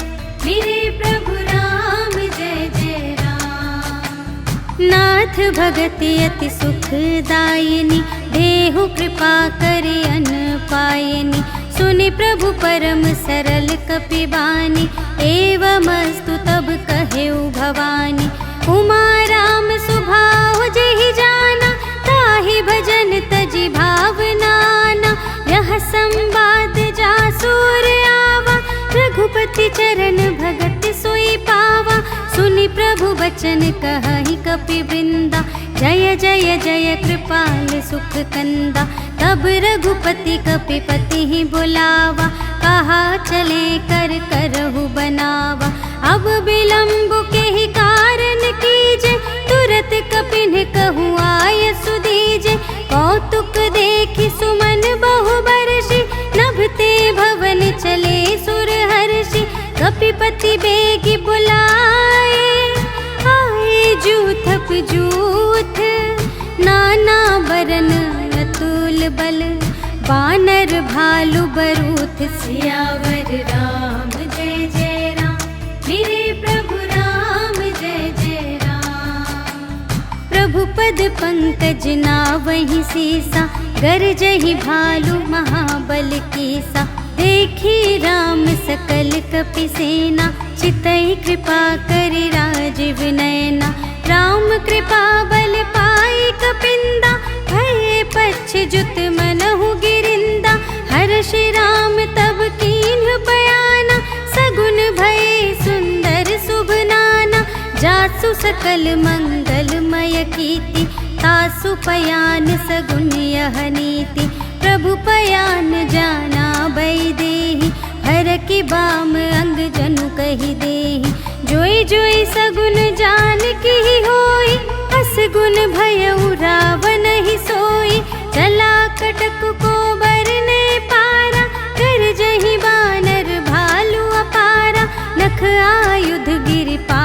मेरे प्रभु राम जय जय राम। नाथ भगति अति सुखदायिनी, देहु कृपा करि अन पायिनी। सुनि प्रभु परम सरल कपि बानी, एवमस्तु तब कहेउ भवानी। उमा राम सुभाव जेहि जाना, ताहि भजन तजि भावनाना। यह संवाद जासुर आवा, रघुपति चरण भगत सोई पावा। सुनि प्रभु वचन कहहि कपि वृंदा, जय जय जय कृपाल सुख कंदा। तब रघुपति कपिपति ही बुलावा, कहा चले कर करहु बनावा। अब विलंब के ही कारण कीजे, तुरत कपिन कहूँ आय सुदीजे। कौतुक देखि सुमन बहु बरषि, नभते भवन चले सुर हर्षि। कपिपति बेगी बुलाए, आए जूथप जूथ। नाना बरन अतुल बल, बानर भालु बरूथ। सियावर राम जय जय राम, मेरे प्रभु राम जय जय राम। प्रभु पद पंकज नावहि सीसा, गरजहि भालु महाबल कीसा। देखी राम सकल कपि सेना, चितई कृपा करि राजीव नयना। राम कृपा बल पाई कपिंदा, भये पच्छ्युत मनहु गिरिंदा। हर्षि राम तब कीन्ह बयाना, सगुन भये सुंदर शुभ नाना। जासु सकल मंगलमय कीर्ति, तासु पयान सगुन यह नीति। प्रभु पयान जाना बैदेहि, हर की बाम अंग जनु कहि देहि। जोई जोई सगुन जान की होई, असगुन भयउ रावण ही सोई। चला कटक को बरने पारा, कर जहि बानर भालु अपारा। नख आयुध गिर पा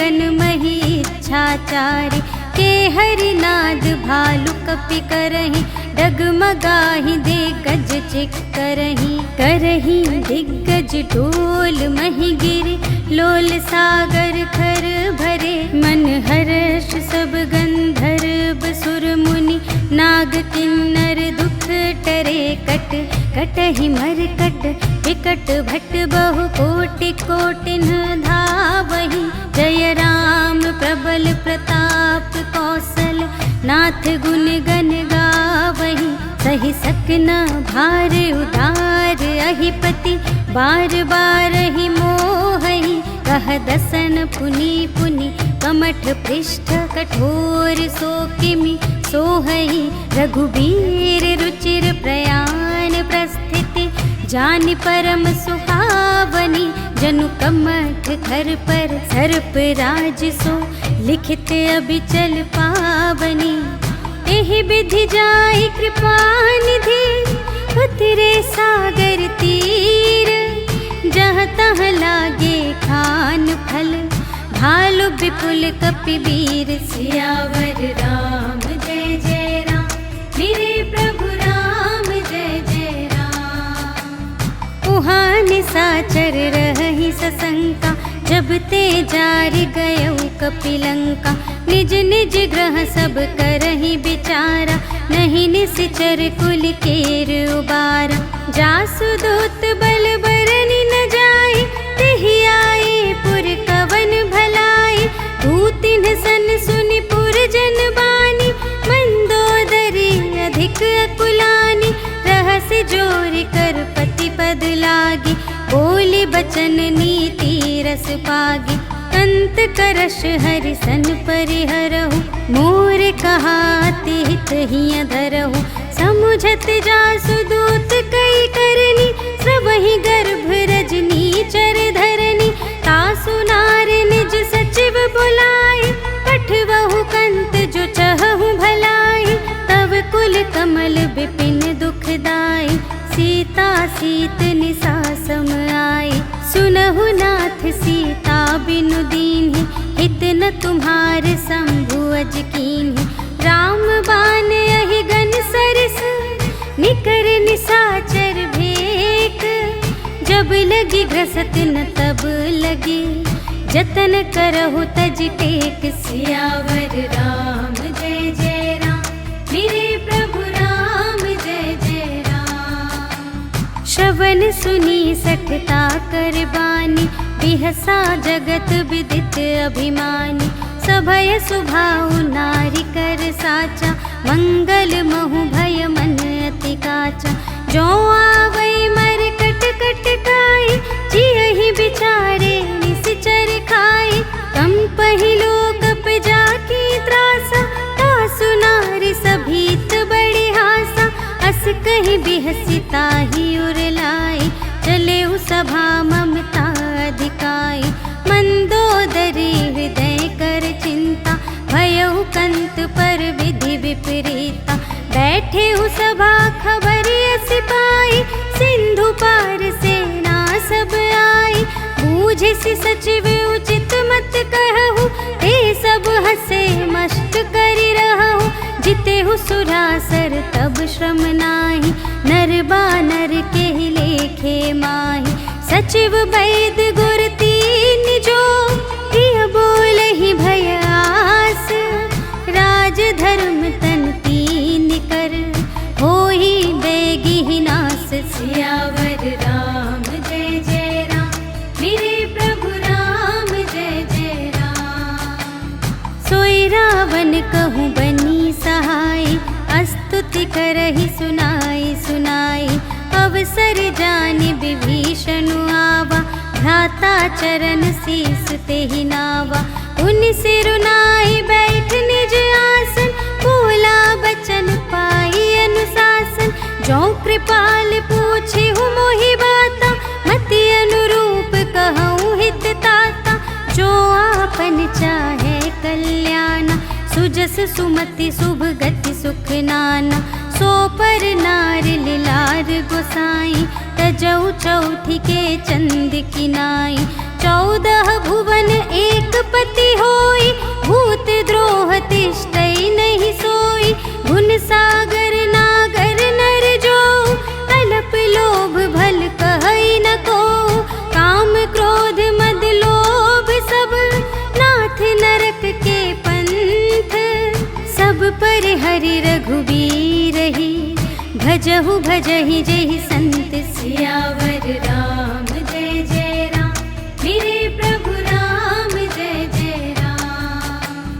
गगन मही इच्छाचारी, के हरिनाद भालु कपि करहि, डगमगाहि दिग्गज चिक करहि दिग्गज ढोल मही गिरे, लोल सागर खर भरे, मन हर्ष सब गंधर्व सुर मुनि, नाग किन्नर दुख टरे, कटहि मरकट विकट भट बहु कोटि कोटिन धावहि, जय राम प्रबल प्रताप कौशल, नाथ गुण गण गावहि, सहि सकना भार उदार अहिपति, बार बार ही मोहहि, कह दसन पुनि पुनि, कमठ पृष्ठ कठोर सो किमि सोहहि, रघुबीर रुचिर प्रयाण प्रस्थिति, जानि परम सुहावनी, जनु कमठ खर पर सर्प राज सो, लिखित अबिचल पावनी, एहि विधि जाहि कृपा निधि, उतरे सागर तीर, जहाँ तहाँ लागे खान फल, भालु विपुल कपिवीर, सियावर राम जय जय राम, मेरे प्रभु राम जय जय राम। उहाँ निसाचर रहि सशंका, जब ते जार गयौ कपिलंका, निज निज ग्रह सब करहि विचारा, नहीं निश्चर कुल केर उबारा, जासु दूत बल बरनि न जाय, तेहि आए पुर कवन भलाई, दूतिन सन सुनि पुर जन बानी, मंदोदरी अधिक अकुलानी, रहस जोरि कर पति पद लागी, बोली बचन नीति रस पागी, अंत करश हरि सन परिहरहु, मोर कहाति हित हिय धरहु, समुझत जासु दूत कई करनी, स्रवहि गर्भ रजनी चर धरनी, तासु नार निज सचिव बुलाए, पठवहु कंत जो चहहु भलाई, तब कुल कमल विपिन दुखदाई, सीता सीत निसा सम आई, सुनहु नाथ सीता बिनु दीन्हि, हित न तुम्हार शंभु अज कीन्हि, राम बान यहि गन सरस, निकर निसाचर भेक, जब लगी घसत न तब लगी, जतन करहु तज टेक, सियावर राम जय जय राम, मेरे प्रभु राम जय जय राम। श्रवण सुनी सठता कर बानी, बिहसा जगत विदित अभिमानी, सभय सुभाउ नारी कर साचा, मंगल महु भय मन अति काचा, जो आवै मर कट कट काई, जियहि बिचारे निश्चर खाई, कम पहिलो कप जाकी त्रासा, तासु नारी सभीत बड़े हासा, अस कहि बिहसी ताहि उरलाई, चले उ सभा ममता अधिकाई, मंदोदरी हृदय कर चिंता, भयउ कंत पर विधि विपरीता, बैठे हु सभा खबर अस पाई, सिंधु पार सेना सब आई, बूझिसि सचिव उचित मत कहु, ते सब हसे मस्त करि रहु, जितेहु सुरासर तब श्रम नाही, नर बानर केहि लेखे माही, सचिव वैद गुर तीन जो, प्रिय बोलहि भय आस, राज धर्म तन तीन कर, होहि बेगी नास, सियावर राम जय जय राम, मेरे प्रभु राम जय जय राम। सोई रावण कहूँ बनी सहाय, स्तुति करहि सुनाई सुनाई, अवसर जानि विभीषण आवा, भ्राता चरण शीस तेहि नावा, उन सिरुनाई बैठ निज आसन, बोला बचन पाई अनुशासन, जो कृपाल पूछे हूँ मोहि बाता, मति अनुरूप कहूँ हित ताता, जो आपन चाहे कल्याण, सुजस सुमति शुभ गति सुख नाना, सो पर नार लिलार गोसाई, तजौ चौथी के चंद किनाई, 14 भुवन एक पति होई, भूत द्रोह तिष्ठै नहीं सोई। गुण सागर नागर नर जो, अल्प लोभ भल कहै न को। काम क्रोध मद लोभ सब, नाथ नरक के पंथ। सब पर हरि रघुबीर ही, भजहु भजहि जेहि संत। सियावर राम जय जय राम, मेरे प्रभु राम जय जय राम।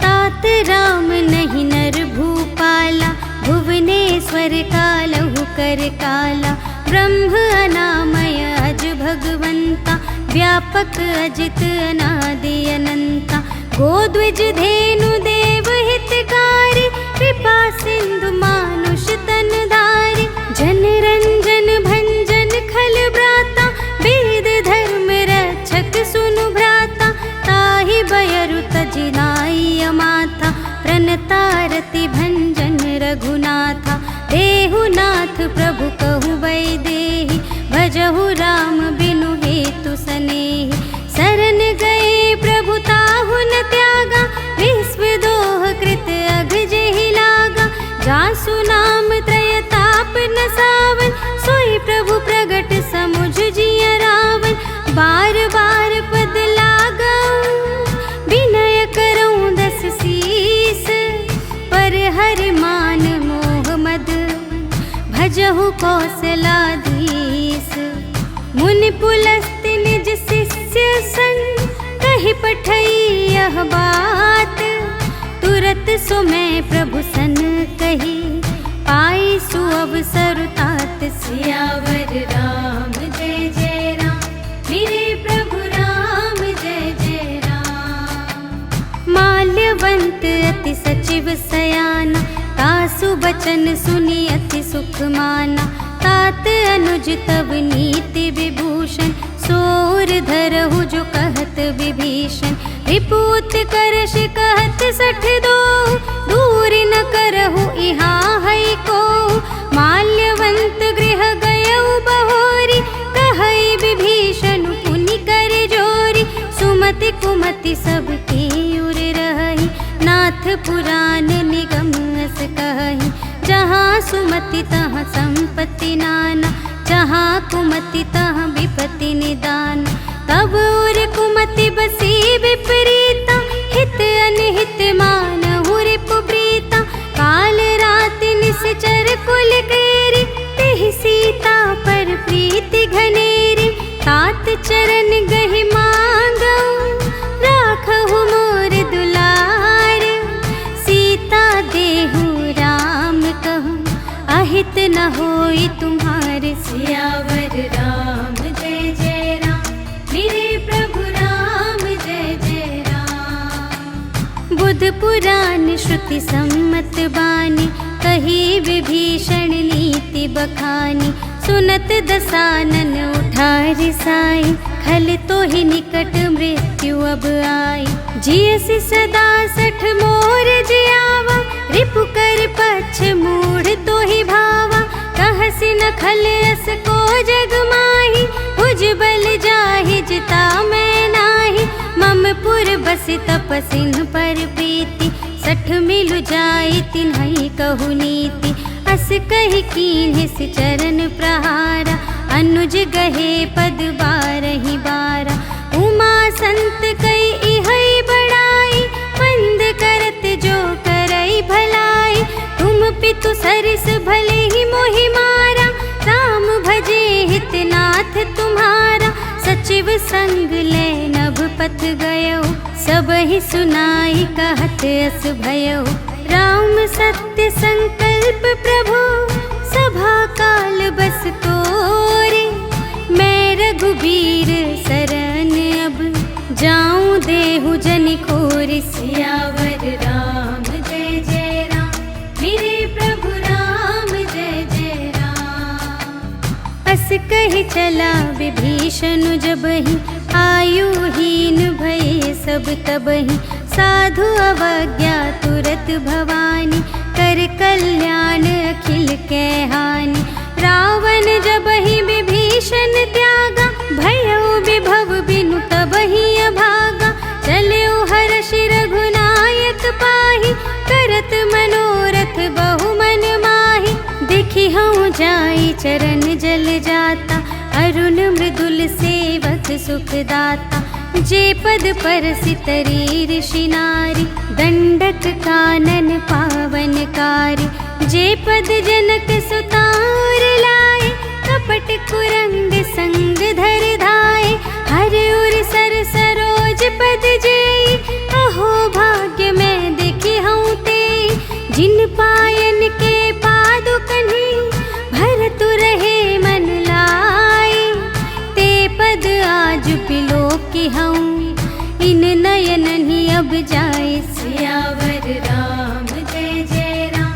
तात राम नहीं नर भूपाला, भुवनेश्वर कालहु कर काला। ब्रह्म अनामय अज भगवंता, व्यापक अजित अनादि अनंता। गोद्विज धेनु देव हितकारी, कृपा सिंधु मानुष तन धारी। जन रंजन भंजन खल ब्राता, वेद धर्म रक्षक सुनु भ्राता। ताहि बयरु तजि नाइ माथा, प्रणतारति भंजन रघुनाथा। देहु नाथ प्रभु कहु वैदेही, भजहु राम बिनु हेतु सनेही। शरण गए प्रभु ताहु न त्यागा, विश्व दोह कृत अघ जेहि लागा। जासु नाम त्रय ताप न सावन, सोई प्रभु प्रगट समुझ जिय रावण। बार बार पद लागऊं, विनय करऊं 10 शीस। पर हरि मान मोह मद, भजहु कौशलाधीश। मुनि पुलस्त्य निज शिष्य संग, कहि पठई यह बात। तुरत सो मैं प्रभु सन कही, पाई सुअवसर तात। सियावर राम जय जय राम, मेरे प्रभु राम जय जय राम। माल्यवंत अति सचिव सयाना, तासु बचन सुनि अति सुख माना। तात अनुज तब नीति विभूषण, सोर धरहु जो कहत विभीषण। रिपुत करश कहत 62, दूर न करहु इहाँ है को। माल्यवंत गृह गयउ बहोरी, कहई विभीषण पुनि कर जोरी। सुमति कुमति सब की उर रही, नाथ पुराण निगम अस कहि। जहाँ सुमति तहाँ संपत्ति नाना, जहाँ कुमति तहाँ विपत्ति निदान। तब उर कुमति बसी विपरीता, हित अनहित मानहु रिपु प्रीता। काल राति निश्चर कुल केरी, तेहि सीता पर प्रीति घनेरी। तात चरण गहि मांगऊं, राखहु मोर दुलार। सीता देहु राम कहूँ, अहित न होई तुम्हारे। सियावर राम जय जय राम, मेरे प्रभु राम जय जय राम। बुध पुराण श्रुति सम्मत बानी, कही विभीषण नीति बखानी। सुनत दसानन उठा रिसाई, खल तो ही निकट मृत्यु अब आई। जियसि सदा 60 मोर जियावा, रिपु कर पक्ष मूढ़ तो ही भावा। कहसि न खल अस को जग माही, भुज बल जाहि जिता मैं नाही। मम पुर बसि तपसिन पर प्रीति, 60 मिलु जाई तिन्है कहु नीति। अस कहि कीन्हि सि चरण प्रहारा, अनुज गहे पद 12 बारा। उमा संत कई इहै बड़ाई, मंद करत जो करई भलाई। तुम पितु सरिस भले ही मोहि मारा, राम भजे हित नाथ तुम्हारा। सचिव संग ले नभ पथ गयो, सबहि सुनाई कहत अस भयो। राम सत्य संकल्प प्रभु, सभा काल बस तोरे। मैं रघुबीर शरण अब, जाऊं देहु जनि खोरि। सियावर राम जय जय राम, मेरे प्रभु राम जय जय राम। अस कहि चला विभीषण जबहि, आयुहीन भये सब तबहि। साधु अवज्ञा तुरत भवानी, कर कल्याण अखिल के हानि। रावण जबहि विभीषण त्यागा, भयउ विभव बिनु देखी हूँ जाई चरण जल जाता, अरुण मृदुल सेवक सुखदाता। जे पद पर सितरी ऋषि नारी, दंडक कानन पावनकारी। जे पद जनक सुतार लाए, कपट कुरंग संग धर धाए। हर उर सर सरोज पद जेई, अहो भाग्य मैं देखी हूँ ते। जिन पायन के पादुकन्हि, भरत रहे मन लाए। ते पद आज बिलोकी हूँ, इन नयन ही अब जाए। सियावर राम जय जय राम,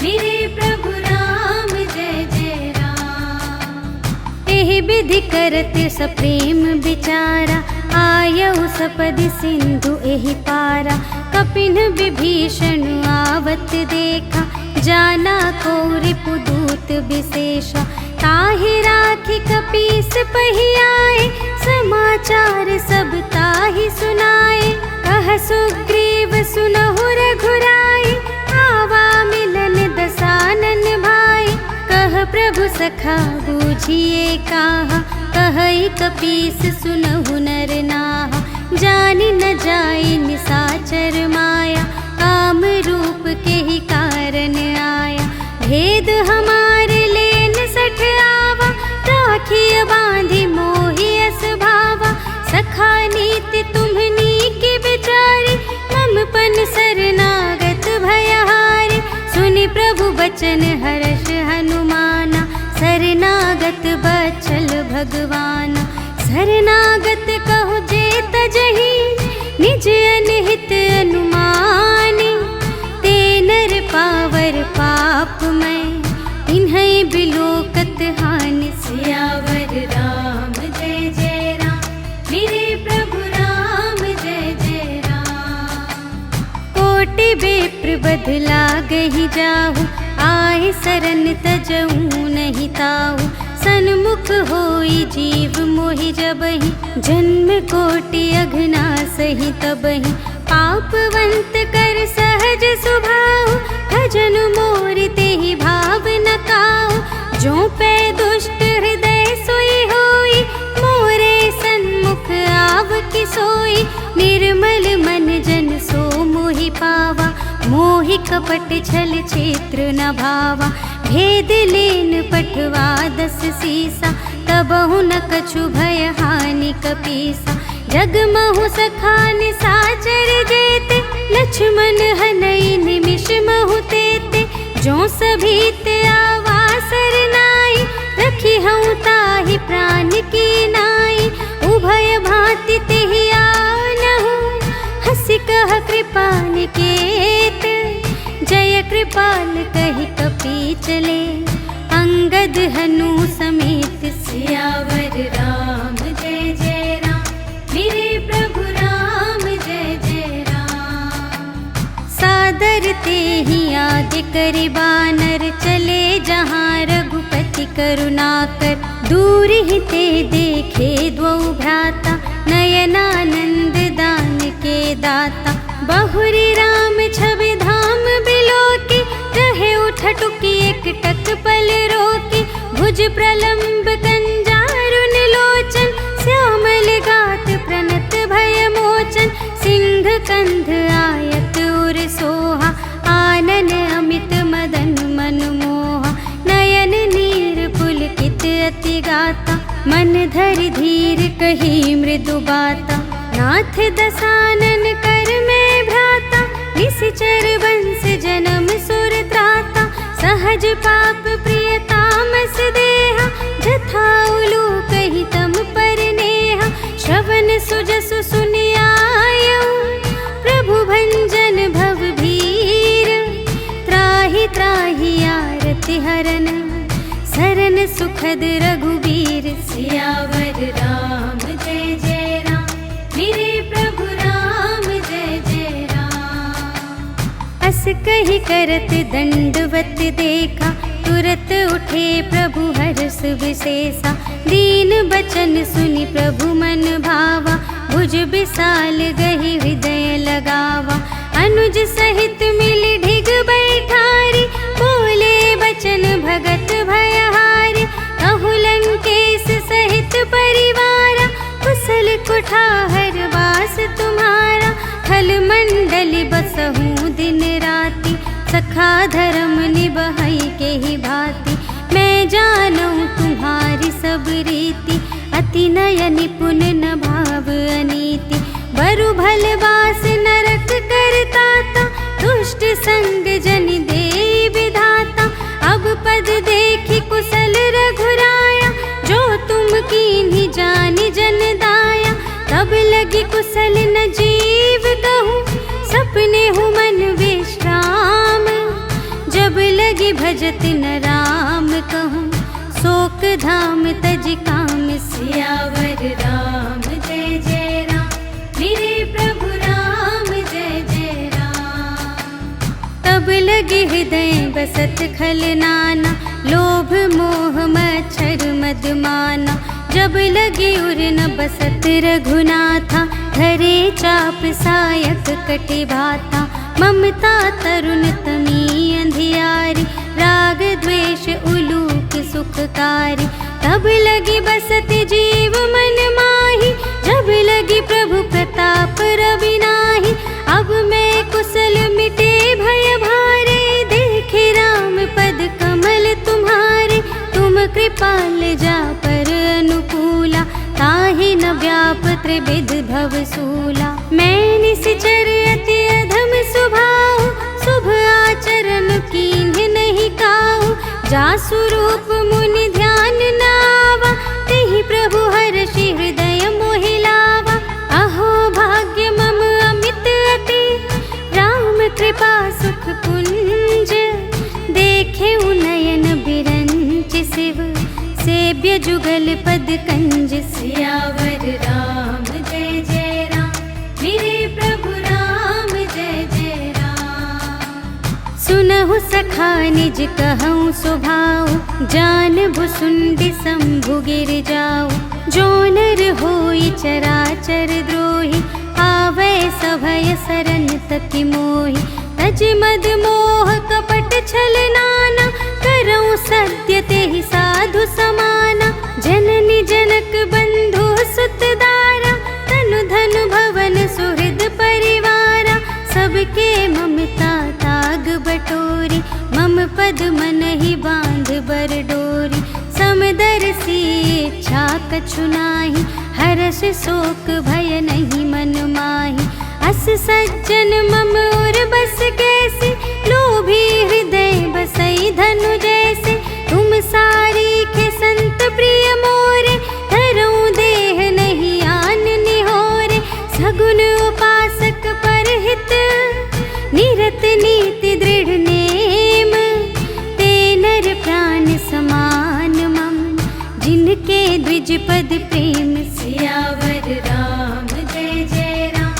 मेरे प्रभु राम जय जय राम। एहि विधि करत सप्रेम विचारा, आयउ सपदि सिंधु एहि पारा। कपिन विभीषण आवत देखा, जाना को रिपुदूत विशेषा। ताहि राखी कपीस पहियाए, समाचार सब ताहि सुनाए। कह सुग्रीव सुनहु रघुराई, आवा मिलन दसानन भाई। कह प्रभु सखा बूझिए काहा, कहई कपीस सुनहु नर नाहा। जानि न जाई निसाचर माया, काम रूप के ही कारण आया। भेद हमारे लेन सठ आवा, राखिय बांधि मोहि अस भावा। सखा नीति तुम्हनी की विचारी, मम पन शरणागत भयहारी। सुनि प्रभु बचन हर्ष हनुमाना, शरणागत बचल भगवाना। शरणागत कहो जे तजहि, निज अनहित अनुमानी। ते नर पावर पाप मैं, इन्है बिलोकत हानि। सियावर राम जय जय राम, मेरे प्रभु राम जय जय राम। कोटि बेप्र बदला गहि जाहु, आए सरन तजऊ नहीं ताहु। सन्मुख होई जीव मोहि जबहि, जन्म कोटि अघना सही तबहि। पापवंत कर सहज सुभाव, भजन मोर तेहि भाव न काहु। जो पै दुष्ट हृदय सोई होई, मोरे सन्मुख आव कि सोई। निर्मल मन जन सो मोहि पावा, मोहि कपट छल क्षेत्र न भावा। भेद लेन पठवा दस सीसा, तबहु न कछु भय हानि कपीसा। जगमहु सखा निसाचर जेते, लक्ष्मण हनई निमिष महु तेते। जो सभीत आवा सरनाई, रखी हूँ ताहि प्राण की नाई। उभय भांति तेहि आनहु, हँसि कह कृपा निकेत। जय कृपाल कहि कपी चले, अंगद हनु समेत। सियावर राम जय जय राम, मेरे प्रभु राम जय जय राम। सादर तेहि आदि करि बानर, चले जहाँ रघुपति करुणाकर। दूर ही ते देखे द्वौ भ्राता, नयनानंद दान के दाता। बहुरी राम छवि धाम बिलोकी, रहे उठटुकी एक टक पल रोकी। भुज प्रलंब कंजारुन लोचन, श्यामल गात प्रणत भय मोचन। सिंह कंध आयत उर सोहा, आनन अमित मदन मनमोहा। नयन नीर पुलकित अति गाता, मन धरि धीर कही मृदु बाता। नाथ दसानन कर में भ्राता, निश्चर वंश जन्म सुर त्राता। सहज पाप प्रिय तामस देहा, जथा उलू कही तम पर नेहा। श्रवण सुजसु सुनियायऊ, प्रभु भंजन भव भीर। त्राहि त्राहि आरति हरन, सरन सुखद रघुबीर। सियावर राम जय जय राम, मेरे प्रभु राम जय जय राम। अस कहि करत दंडवत देखा, तुरत उठे प्रभु हर्ष विशेषा। दीन बचन सुनि प्रभु मन भावा, भुज विशाल गहि हृदय लगावा। अनुज सहित मिल ढिग बैठारी, बोले बचन भगत भयहारी, कहु लंकेश सहित परिवारा, कुशल कुठार वास तुम्हारा। खल मंडली बसहु दिन राति, सखा धर्म निबहै के ही भांति। मैं जानूं तुम्हारी सब रीति, अति नय निपुण न भाव अनीति। बरु भल वास नरक करताता, दुष्ट संग जन दे विधाता। अब पद देखी कुशल रघुराया, जो तुम कीन्ही जानि जन दाया। तब लगी कुशल न जीव कहूँ, सपने हूँ मन विश्राम। जब लगी भजत न राम कहूँ, शोक धाम तज काम। सियावर राम जय जय राम, मेरे प्रभु राम जय जय राम। तब लगे हृदय बसत खल नाना, लोभ मोह मच्छर मद माना। जब लगे उर न बसत रघुनाथा, धरे चाप सायक कटि भाता। ममता तरुण तमी अंधियारी, राग द्वेष उलूक सुखकारी। तब लगी बसत जीव मन माही, जब लगी प्रभु प्रताप रवि नाही। अब मैं कुशल मिटे भय भारे, देखे राम पद कमल तुम्हारे। तुम कृपाल जा पर अनुकूला, ताहि न व्याप त्रिविध भव सूला। मैं निश्चर अति अधम स्वभाव, शुभ आचरण कीन्ह नहीं काहू। जासु रूप मुनि ध्यान न आवा, तेहि प्रभु हर्षि हृदय मोहि लावा। अहो भाग्य मम अमित अति, राम कृपा सुख पुंज। देखे नयन बिरंच शिव, सेव्य जुगल पद कंज। सियावर राम जय जय राम, मेरे प्रभु राम जय जय राम। सुनहु सखा निज कहूँ स्वभाव, जान भुसुंडि शंभु गिर जाऊ। जो नर होई चराचर द्रोही, आवै सभय सरन तति मोहि। तज मद मोह कपट छल नाना, करऊँ सत्य तेहि साधु समाना। जननी जनक बंधु सुत दारा, तनु धन भवन सुहृद परिवारा। सबके ममता ताग बटोरी, मम पद मन ही बांध बर डोरी। समदर्शी इच्छा कछु नाही, हर्ष शोक भय नहीं मन माही। अस सज्जन मम और बस कैसे, लोभी हृदय बसई धनु जैसे। तुम सारी के संत प्रिय मोरे, धरूं देह नहीं आन निहोरे। सगुन उपासक परहित, निरत नीति दृढ़ नेम। ते नर प्राण समान मम, जिनके द्विज पद प्रेम। सियावर राम जय जय राम,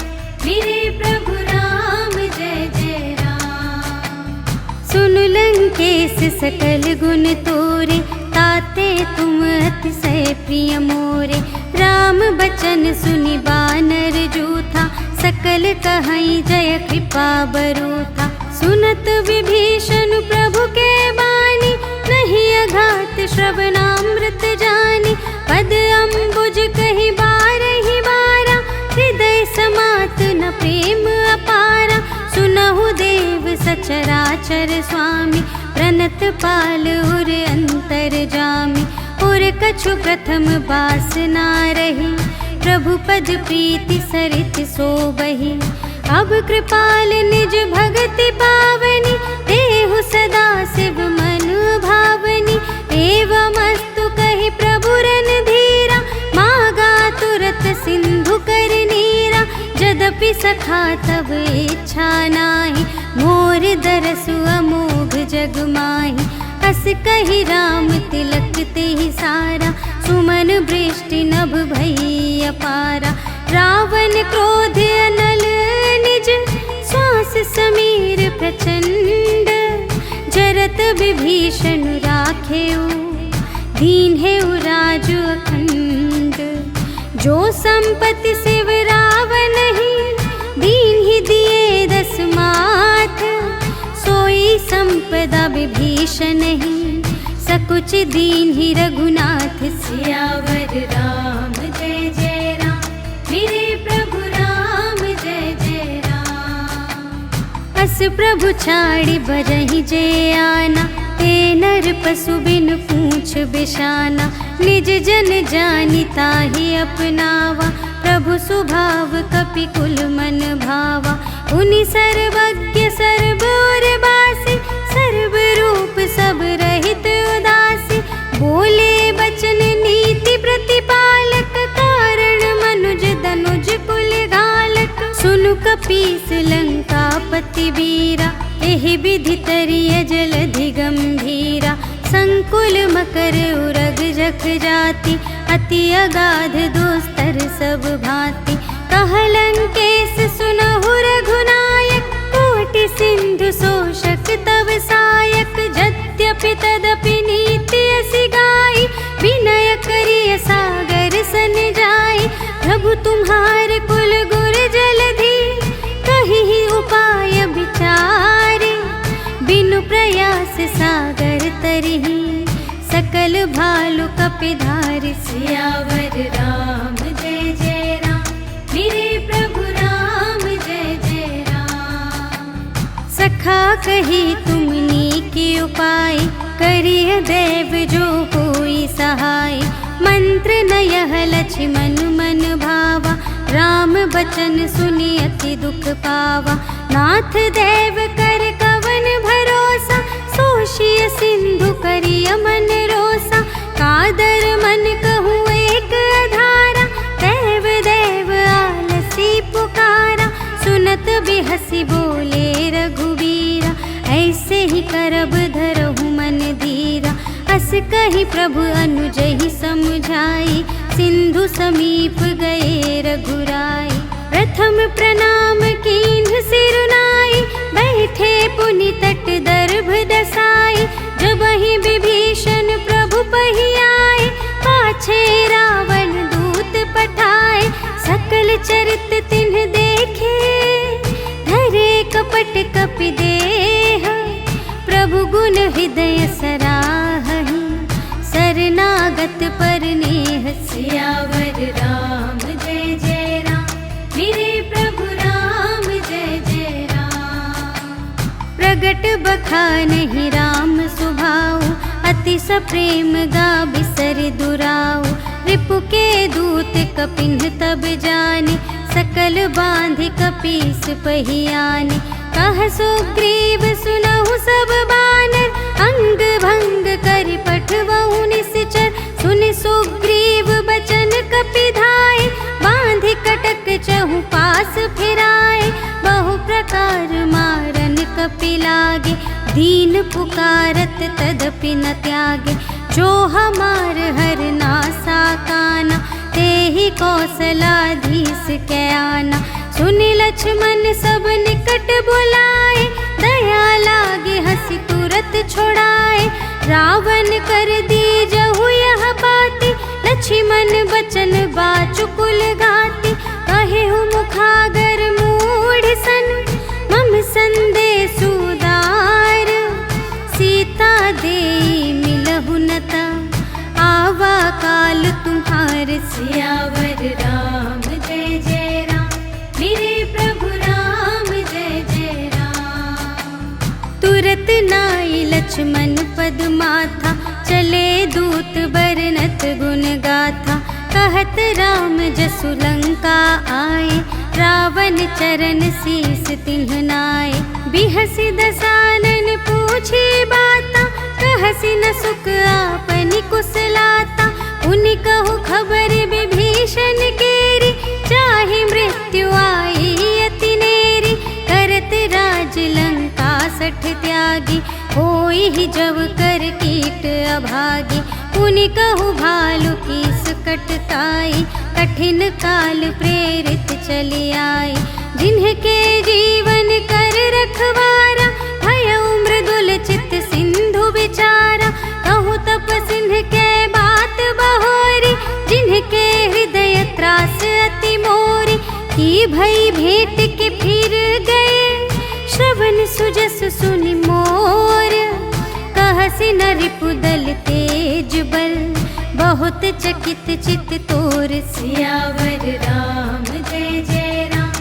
मेरे प्रभु राम जय जय राम। सुन लंकेश सकल गुण तोरे, ताते तुम अतिशय प्रिय मोरे। राम बचन सुनि बानर जूथा, सकल कहई जय कृपा बरूथा। सुनत विभीषण प्रभु के बानी, नहीं अघात श्रवणामृत जानी। पद अम्बुज कहि बारहि बारा, हृदय समात न प्रेम अपारा। सुनहु देव सचराचर स्वामी, प्रणत पाल उर अंतर जामी। और कछु प्रथम बास ना रही, प्रभु पद प्रीति सरित सोबहि। अब कृपाल निज भगति पावनी, देहु सदा शिव मन भावनी। एवमस्तु कहि प्रभु रणधीरा, मागा तुरत सिंधु कर नीरा। यद्यपि सखा तब इच्छा नाही, मोर दरसु अमोघ जग माही। अस कहि राम तिलक तेहि सारा, सुमन वृष्टि नभ भई अपारा। रावण क्रोध अनल निज, श्वास समीर प्रचंड। जरत विभीषण राखेउ, दीन्हेउ राजु अखंड। जो संपत्ति शिव रावण ही, दीन्हि दिए दस माथ। सोई संपत्ति सदा विभीषण ही, सकुच दीन ही रघुनाथ सियावर राम जय जय राम, मेरे प्रभु राम जय जय राम। अस प्रभु छाड़ी भजहि जे आना, ते नर पशु बिन पूछ बिशाना, निज जन जानि ताहि अपनावा, प्रभु सुभाव कपि कुल मन भावा। उनि सर्वज्ञ सर्व और बासी, सर्व रूप सब रहित उदासी, बोले बचन नीति प्रतिपालक, कारण मनुज दनुज कुल घालक। सुनु कपीस लंकापति वीरा, एहि विधि तरिय जलधि गंभीरा, संकुल मकर उरग जख जाति, अति अगाध दुस्तर सब भांति। कहलंकेश सुनहु रघुनायक, कोटि सिंधु शोषक तव सायक। यद्यपि तदपि नीति असि गाई, विनय करिय सागर सन जाई। प्रभु तुम्हार कुल गुर जलधि, कहिहि उपाय विचारे। बिनु प्रयास सागर तरिहि, सकल भालु कपिधारि। सियावर राम जय जय राम, मेरे प्रभु राम जय जय राम। सखा कही तुमनी के उपाय, करिय देव जो कोई सहाय। मंत्र न यह लक्ष्मण मन भावा, राम बचन सुनि अति दुख पावा। नाथ देव कर कवन भरोसा, सोषिय सिंधु करिय मन रोसा। कादर मन कहूँ एक अधारा, देव देव आलसी पुकारा। सुनत बिहसी बोले रघुवीरा, ऐसे ही करब धरहु मन धीरा। अस कही प्रभु अनुजहि समुझाई, सिंधु समीप गए रघुराई। प्रथम प्रणाम कीन्ह सिरुनाई, बैठे पुनि तट दर्भ दसाई। जबहि विभीषण प्रभु पहि आए, पाछे रावण दूत पठाए। सकल चरित तिन्ह देखे, धरे कपट कपि देह। प्रभु गुण हृदय सराहहि, शरणागत पर नेह। सियावर राम जय जय राम, मेरे प्रभु राम जय जय राम। प्रगट बखानहि राम सुभाऊ, अति सप्रेम गा बिसर दुराऊ। रिपु के दूत कपिन्ह तब जाने, सकल बांधि कपीस पहि आने। कह सुग्रीव सुनहु सब बानर, अंग भंग करि पठवहु निश्चर। सुनि सुग्रीव बचन कपिधाय, बांधि कटक चहु पास फिराए। बहु प्रकार मारन कपि लागे, दीन पुकारत तदपि न त्यागे। जो हमार हर नासा काना, तेहि कौशलाधीश कै आना। सुनि लक्ष्मण सब निकट बुलाए, दया लागे हंसी तुरत छोड़ाए। रावण कर दीजहु यह बाती, लक्ष्मण बचन बाचु कुल घाती। कहेहु मुखागर मूढ़ सन, मम संदेश उदार। सीता देई मिलहु नता, आवा काल तुम्हार। सियावर राम जय जय राम, मेरे प्रभु राम जय जय राम। तुरत नाई लक्ष्मण पद माथा, चले दूत बरनत गुण गाथा। कहत राम जसु लंका आए, रावण चरण शीस तिन्ह नाए। बिहसि दसानन पूछे बाता, कहसि न सुख आपनि कुशलाता। उनि कहु खबर विभीषण केरी, चाहे मृत्यु आई अति नेरी। करत राज लंका सठ त्यागी, होई ही जब कर कीट अभागी। उनि कहु भालु की सकटताई, कठिन काल प्रेरित चली आई। जिन्हके जीवन कर रखवारा, भयउ मृदुल चित सिंधु विचारा। कहु तप सिंह के बात बहोरी, जिन्हके हृदय त्रास अति मोरी। की भई भेंट के फिर गए, श्रवण सुजस सुनि मोर। बरसि न रिपुदल तेज बल, बहुत चकित चित तोर सियावर राम जय जय राम,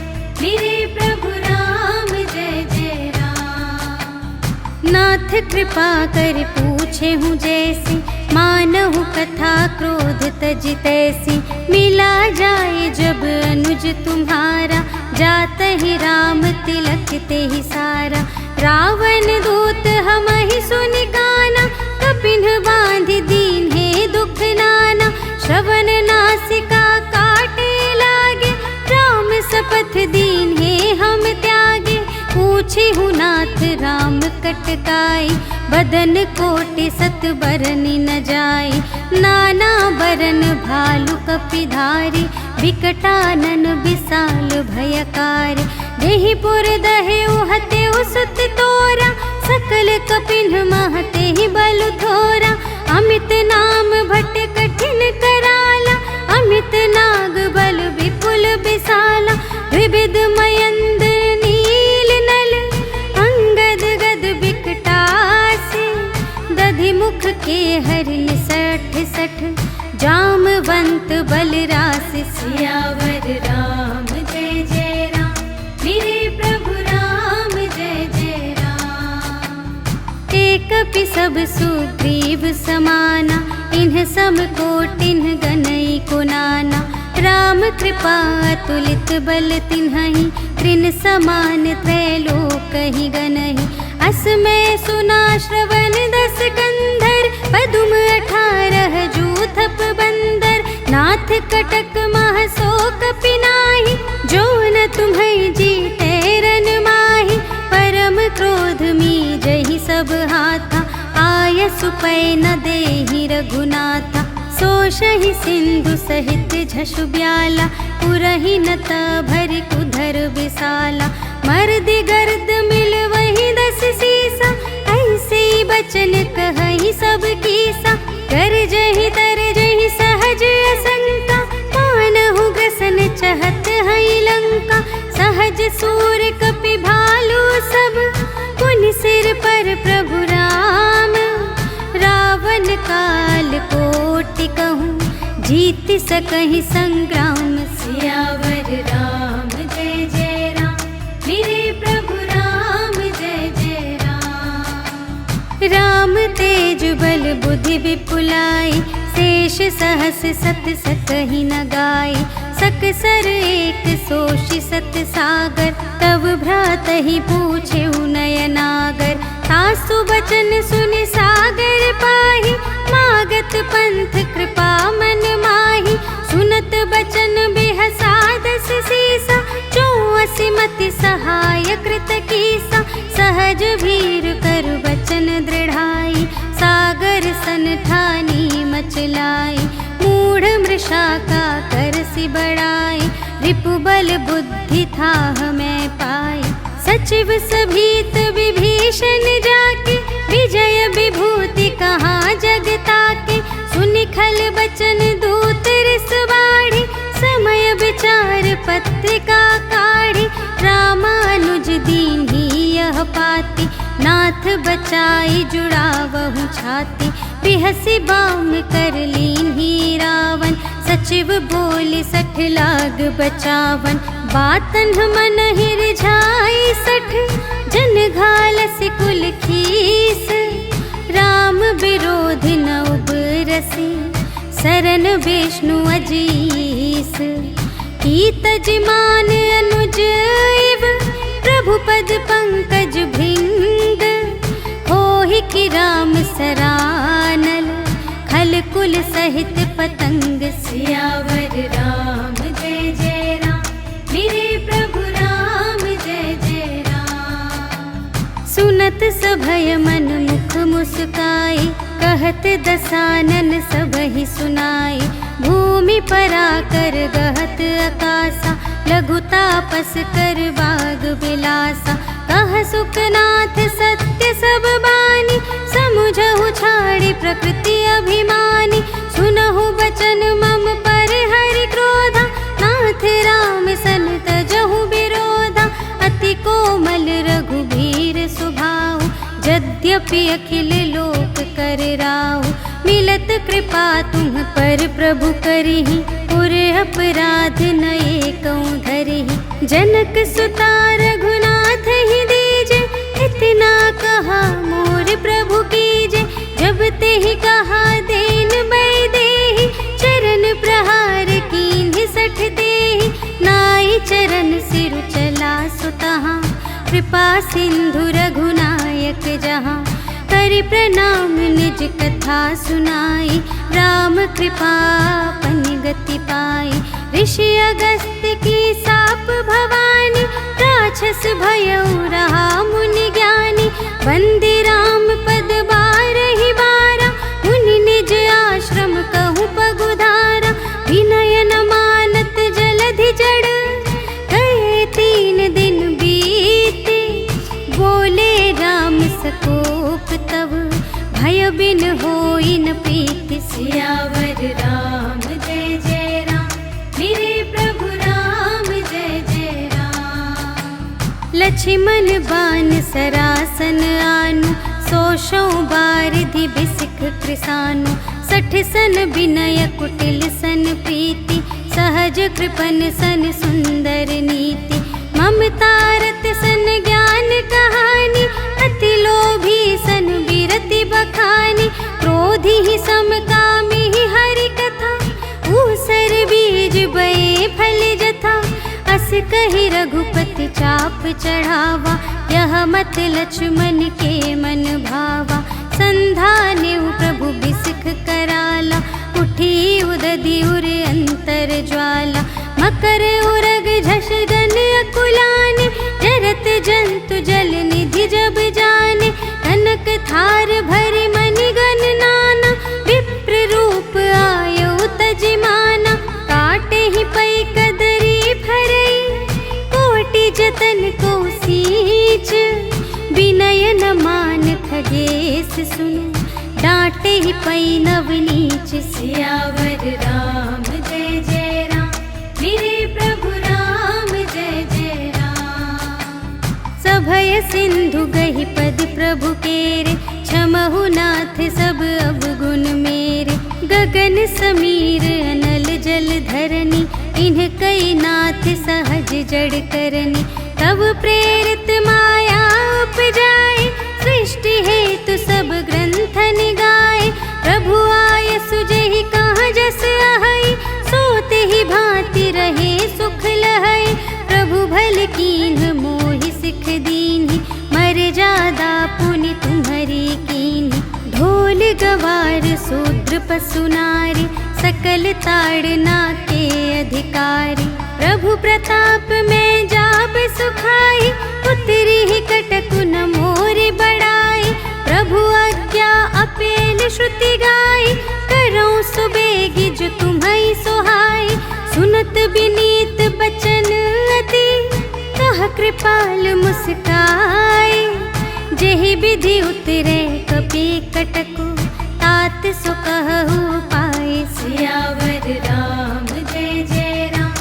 मेरे प्रभु राम जय जय राम। नाथ कृपा कर पूछे हूँ जैसी, मानहु कथा क्रोध तज तैसी, मिला जाए जब अनुज तुम्हारा, जात ही राम तिलक ते ही सारा। रावण दूत हम ही सुनि गाना, कपिन बांध दीन है दुख नाना, श्रवण नासिका काटे लागे, राम सपथ दीन है हम त्यागे। पूछे हूँ नाथ राम कटकाई, बदन कोटि सत बरन न जाई, नाना बरन भालु कपिधारी, विकटानन विशाल भयकारी। देहि पुर दहे हते सुत तोरा, सकल कपिन महते ही बल थोरा। अमित नाम भट कठिन कराला, अमित नाग बल विपुल विशाला। विविध मयंद नील नल, अंगद गद विकटासी, दधि मुख के हरिन सठ सठ, जामवंत बलरासि। सियावर राम जय जय राम, मेरे प्रभु राम जय जय राम। एक कपि सब सुग्रीव समाना, इन्ह सम कोटिन्ह गनई को नाना। राम कृपा अतुलित बल तिन्हहि, त्रिन समान त्रैलोकहि गनहि। असमय सुना श्रवण दस कंधर, पदुम 18 जूथप बंदर। नाथ कटक मह शोक पिनाहि, जो न तुम्है जीते रन माहि। परम क्रोध मी जहि सब हाथा, आय सुपै न देहि रघुनाथा। सोषहि सिंधु सहित झसु ब्याला, पुरहि नत भरि कुधर विशाला। मर्दि गर्द मिल वही 10 सीसा, ऐसे बचन कहहि सब कीसा। कर जहि तर जहि सहज असंका, मानहु ग्रसन चहत हई लंका। सहज सूर कपि भालु सब, पुनि सिर पर प्रभु राम। रावण काल कोटि कहूँ, जीत सकहि संग्राम। सियावर राम जय जय राम, मेरे प्रभु राम जय जय राम। राम तेज बल बुद्धि विपुलाई, शेष सहस सत सकहि न गाई। सकसर एक सोषि सत सागर, तब भ्रातहि पूछे नयनागर। तासु बचन सुनि सागर पाहि, मागत पंथ कृपा मन माहि। सुनत बचन बिहसा 10 सीसा, 84 मति सहाय कृत कीसा। सहज भीर कर बचन दृढ़ाई, सागर सन ठानी मचलाई। मूढ़ मृषा का करसि बड़ाई, रिपु बल बुद्धि थाह मैं पाई। सचिव सभीत विभीषण जाके, विजय विभूति कहाँ जगता के। सुनि खल बचन दूत रिस बाढ़ी, समय विचार पत्रिका काढ़ी। रामानुज दीन्ही यह पाती, नाथ बचाई जुड़ावहु छाती। बिहसि बाम कर लीन्ही रावण, सचिव बोले 60 लाग बचावन। बातन मन हिरझाई 60, जन घालसि कुल खीस। राम विरोधि न उबरसि, सरन विष्णु अजीस। कीतज मान अनुज इव, प्रभु पद पंकज भृंग। होहि कि राम सरानल, खल कुल सहित पतंग। सियावर राम जय जय राम, मेरे प्रभु राम जय जय राम। सुनत सभय मन मुख मुस्काई, कहत दसानन सबहि सुनाई। भूमि पराकर गहत आकासा, लघु तापस कर बाग बिलासा। कह सुखनाथ सत्य सब बानी, समुझहु छाड़ी प्रकृति अभिमानी। सुनहु बचन मम पर हरि क्रोधा, नाथ राम सन तजहु विरोधा। अति कोमल रघुबीर सुभाऊ, यद्यप यद्यपि अखिल लोक कर राहु, मिलत कृपा तुम पर प्रभु करिहि, पुर अपराध न एकौ धरिहि। जनक सुता रघुनाथ ही दीजे, इतना कहा मोर प्रभु कीजे। जब ते ही कहा देन बै देहि, चरण प्रहार कीन्हि सठ देहि। नाई चरण सिरु चला सुतहाँ, कृपा सिंधु रघुनायक जहाँ। करि प्रणाम निज कथा सुनाई, राम कृपा पन गति पाई। ऋषि अगस्त्य की साप भवानी, राक्षस भयउ रहा मुनि ज्ञानी। वंदे राम पद बारहि बारा, मुनि निज आश्रम कहूँ पगुधारा। विनय न मानत जलधि जड़, गए 3 दिन बीते। बोले राम सकोप तब, भय बिन होई न प्रीति। सियावर राम जय जय राम, मेरे प्रभु राम जय जय राम। लक्ष्मण बान सरासन आनु, 100 बारिधि बिसिख कृसानु। 60 सन विनय कुटिल सन प्रीति, सहज कृपन सन सुंदर नीति। ममता रत सन ज्ञान कहानी, अति लोभी सन बिरति बखानी। क्रोधी ही समकामी ही हरि कथा, ऊसर बीज बये फल जथा। अस कहि रघुपति चाप चढ़ावा, यह मत लक्ष्मण के मन भावा। संधान्यु प्रभु बिसिख कराला, उठी उदधि उर अंतर ज्वाला। मकर उरग झष गन अकुलाने, जरत जंतु जल निधि जब जाने। कनक थार भरि मनि गण नाना, विप्र रूप आयो तजिमाना। काटे ही पै कदरी फरई, कोटि जतन को सींच। विनय न मान खगेश सुनु, डांटे ही पै नवनीच। सियावर राम जय जय राम, मेरे प्रभु राम जय जय राम। सभय सिंधु गहि पद प्रभु केरे, क्षमहु नाथ सब अवगुण मेरे। गगन समीर अनल जल धरनी, इन्ह कई नाथ सहज जड़ करनी। तब प्रेरित माया उपजाए, सृष्टि हेतु सब ग्रंथन गाए। प्रभु आय सुजहि कहाँ जस आहई, सोते ही भांति रहे सुख लहई। प्रभु भल कीन्ह मोहि सिख दीन्हि, मर्यादा पुनि तुम्हरी कीन्हि। ढोल गवार शूद्र पशु नारी, सकल ताड़ना के अधिकारी। प्रभु प्रताप में जाब सुखाई, उतरी ही कटकु न मोरि बड़ाई। प्रभु आज्ञा अपेल श्रुति गाई, करऊँ सुबेगी जो तुम्हई सोहाई। सुनत विनीत बचन अति, कह कृपाल मुस्काई। जेहि विधि उतरे कपि कटकु, तात सो कहु पाई। सियावर राम जय जय राम,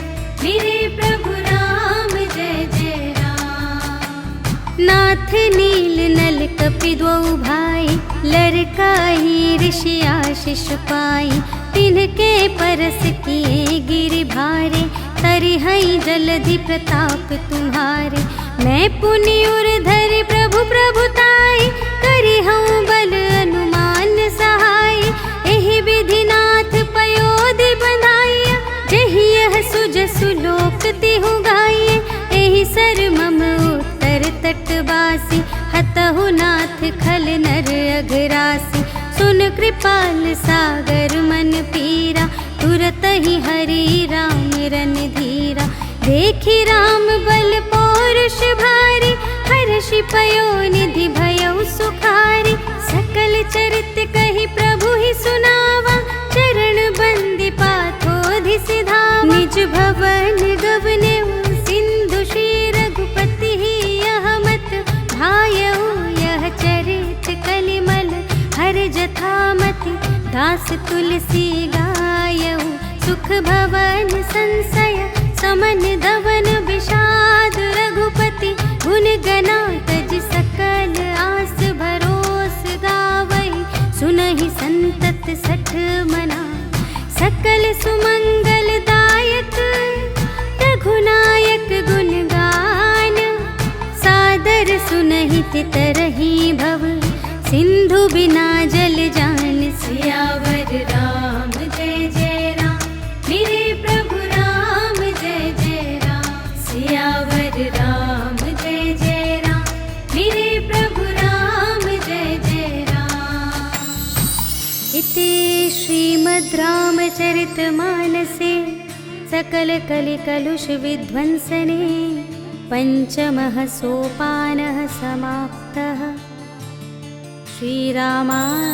मेरे प्रभु राम जय जय राम। नाथ नील नल कपि द्वौ भाई, लरकाई ऋषि आशीष पाई। तिनके परस किए गिरि भारे, तरिहई जलधि प्रताप तुम्हारे। मैं पुनि उर धरि प्रभु प्रभुताई, करिहऊँ बल अनुमान सहाय। एहि विधि नाथ पयोधि बंधाइया, जेहि यह सुजसु लोक तिहु गाइए। एहि सर मम उत्तर तटवासी, हतहु नाथ खल नर अघरासी। सुन कृपाल सागर मन पीरा, तुरत ही हरि राम रन धीरा। देखि राम बल पौरुष भारी, हर्षि पयो निधि भयउ सुखारी। सकल चरित कहि प्रभु ही सुनावा, चरण बंदी पाथोधि सिधावा। निज भवन गवनेउ सिंधु श्री रघुपति ही, यह मत भायउ यह चरित कलिमल। हर जथामति दास तुलसी गायउ, सुख भवन संशय समन धवन विषाद। रघुपति गुण गना तज सकल आस भरोस गावई, सुनहि संतत सठ मना सकल सुमंगल दायक, रघुनायक गुण गान सादर सुनहि तितरहि भव, सिंधु बिना जल जान। सियावर राम जय जय राम, मेरे प्रभु राम जय जय राम। सियावर राम जय जय राम, मेरे प्रभु राम जय जय राम। इति श्रीमद् रामचरितमानसे सकल कलि कलुष विध्वंसने पंचमः सोपानः समाप्तः। श्रीरामार्पणमस्तु।